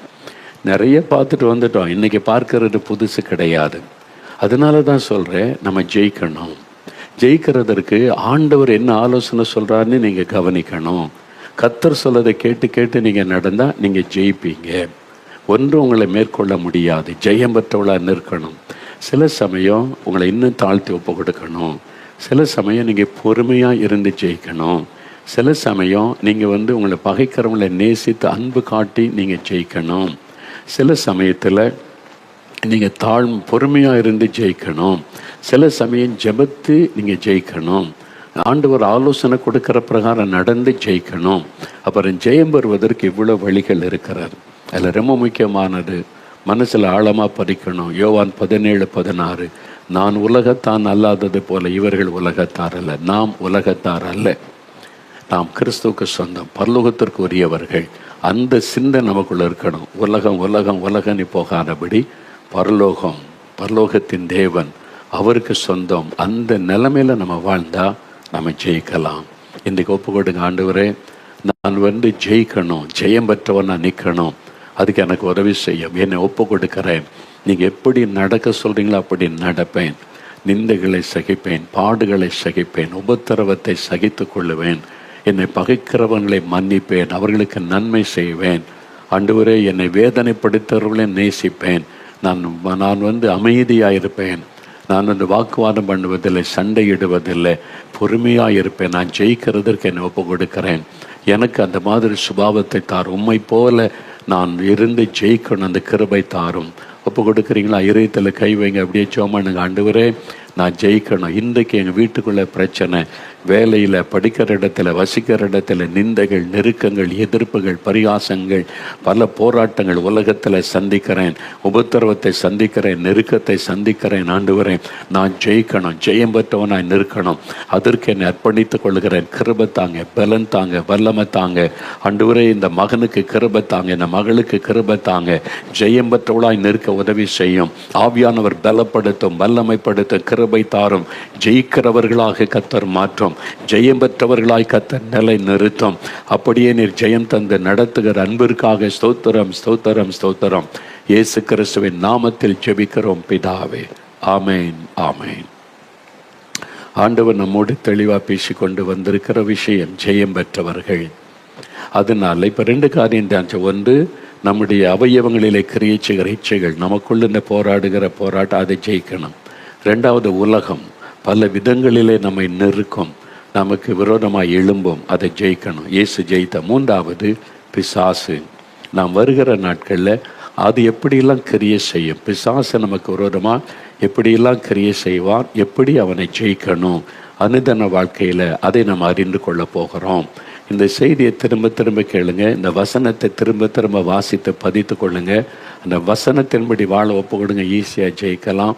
Speaker 1: நிறைய பார்த்துட்டு வந்துட்டோம். இன்றைக்கி பார்க்கறது புதுசு கிடையாது. அதனால தான் சொல்கிறேன், நம்ம ஜெயிக்கணும். ஜெயிக்கிறதற்கு ஆண்டவர் என்ன ஆலோசனை சொல்கிறாருன்னு நீங்கள் கவனிக்கணும். கர்த்தர் சொல்லதை கேட்டு நீங்கள் நடந்தால் நீங்கள் ஜெயிப்பீங்க. ஒன்று உங்களை மேற்கொள்ள முடியாது, ஜெயம் பெற்றவளாக நிற்கணும். சில சமயம் உங்களை இன்னும் தாழ்த்தி ஒப்பு கொடுக்கணும். சில சமயம் நீங்கள் பொறுமையாக இருந்து ஜெயிக்கணும். சில சமயம் நீங்கள் உங்களை பகைக்கிறவங்களை நேசித்து அன்பு காட்டி நீங்கள் ஜெயிக்கணும். சில சமயத்தில் நீங்கள் பொறுமையாக இருந்து ஜெயிக்கணும். சில சமயம் ஜெபத்து நீங்கள் ஜெயிக்கணும். ஆண்டவர் ஆலோசனை கொடுக்குற பிரகாரம் நடந்து ஜெயிக்கணும். அப்புறம் ஜெயம் பெறுவதற்கு இவ்வளோ வழிகள் இருக்கிறார். அதில் ரொம்ப முக்கியமானது மனசில் ஆழமாக பதிக்கணும். யோவான் 17:16, நான் உலகத்தான் அல்லாதது போல இவர்கள் உலகத்தார் அல்ல. நாம் உலகத்தார் அல்ல, நாம் கிறிஸ்துவுக்கு சொந்தம், பரலோகத்திற்கு உரியவர்கள். அந்த சிந்தை நமக்குள்ள இருக்கணும். உலகன்னு போகாதபடி பரலோகத்தின் தேவன், அவருக்கு சொந்தம். அந்த நிலைமையில் நம்ம வாழ்ந்தால் நம்ம ஜெயிக்கலாம். இன்றைக்கு ஒப்பு கொடுங்க, ஆண்டவரே நான் ஜெயிக்கணும், ஜெயம் பெற்றவன் நான் நிற்கணும், அதுக்கு எனக்கு உதவி செய்யும், என்னை ஒப்பு கொடுக்குறேன். நீங்கள் எப்படி நடக்க சொல்கிறீங்களோ அப்படி நடப்பேன். நிந்தைகளை சகிப்பேன், பாடுகளை சகிப்பேன், உபத்திரவத்தை சகித்து கொள்ளுவேன். என்னை பகைக்கிறவங்களை மன்னிப்பேன், அவர்களுக்கு நன்மை செய்வேன். ஆண்டவரே என்னை வேதனைப்படுத்துகிறவர்களை நேசிப்பேன். நான் அமைதியாக இருப்பேன். நான் வாக்குவாதம் பண்ணுவதில்லை, சண்டையிடுவதில்லை, பொறுமையாக இருப்பேன். நான் ஜெயிக்கிறதற்கு என்னை ஒப்பு கொடுக்கிறேன். எனக்கு அந்த மாதிரி சுபாவத்தை தாரும். உம்மை போல நான் இருந்து ஜெயிக்கணும், அந்த கிருபை தாரும். ஒப்பு கொடுக்குறீங்களா? இதயத்தில் கை வைங்க, அப்படியே சோமானுங்க. ஆண்டவரே, நான் ஜெயிக்கணும். இன்றைக்கு எங்கள் வீட்டுக்குள்ளே பிரச்சனை, வேலையில், படிக்கிற இடத்துல, வசிக்கிற இடத்துல நிந்தைகள், நெருக்கங்கள், எதிர்ப்புகள், பரிகாசங்கள், பல போராட்டங்கள் உலகத்தில் சந்திக்கிறேன், உபத்திரவத்தை சந்திக்கிறேன், நெருக்கத்தை சந்திக்கிறேன். ஆண்டவரே, நான் ஜெயிக்கணும், ஜெயம் பெற்றவனாய் நிற்கணும். அதற்கு என்னை அர்ப்பணித்துக் கொள்கிறேன். கிருபை தாங்க, பலன் தாங்க, வல்லமை தாங்க. ஆண்டவரே, இந்த மகனுக்கு கிருபை தாங்க, இந்த மகளுக்கு கிருபை தாங்க. ஜெயம் பெற்றவளாய் நிற்க உதவி செய்யும். ஆவியானவர் பலப்படுத்தும், வல்லமைப்படுத்தும், கிருபை தாரும். ஜெயிக்கிறவர்களாக கர்த்தர் மாற்றும். ஜெயம் பெற்றவர்களாய் கர்த்தர் நிலை நிறுத்தும். அப்படியே நீர் ஜெயம் தந்து நடத்துகிற அன்பிற்காக ஸ்தோத்திரம், ஸ்தோத்திரம், ஸ்தோத்திரம். இயேசு கிறிஸ்துவின் நாமத்தில் ஜெபிக்கிறோம் பிதாவே. ஆமேன், ஆமேன். ஆண்டவர் நம்மோடு தெளிவாக பேசிக்கொண்டு வந்திருக்கிற விஷயம் ஜெயம் பெற்றவர்கள். அதனால இப்போ 2 காரியம் தான். ஒன்று, நம்முடைய அவயவங்களிலே கிரியை செய்கிற இச்சைகள், நமக்குள்ள போராடுகிற போராட்டம், அதை ஜெயிக்கணும். 2வது, உலகம் பல விதங்களிலே நம்மை நெருக்கும், நமக்கு விரோதமாக எழும்பும், அதை ஜெயிக்கணும். இயேசு ஜெயித்த. 3வது, பிசாசு. நாம் வருகிற நாட்களில் அது எப்படியெல்லாம் கிரியை செய்யும், பிசாசு நமக்கு விரோதமாக எப்படியெல்லாம் கிரியை செய்வான், எப்படி அவனை ஜெயிக்கணும், அனுதின வாழ்க்கையில் அதை நாம் அறிந்து கொள்ள போகிறோம். இந்த செய்தியை திரும்ப திரும்ப கேளுங்க. இந்த வசனத்தை திரும்ப திரும்ப வாசித்து பதித்து கொள்ளுங்க. அந்த வசனத்தின்படி வாழ ஒப்பு கொடுங்க. ஈஸியாக ஜெயிக்கலாம்.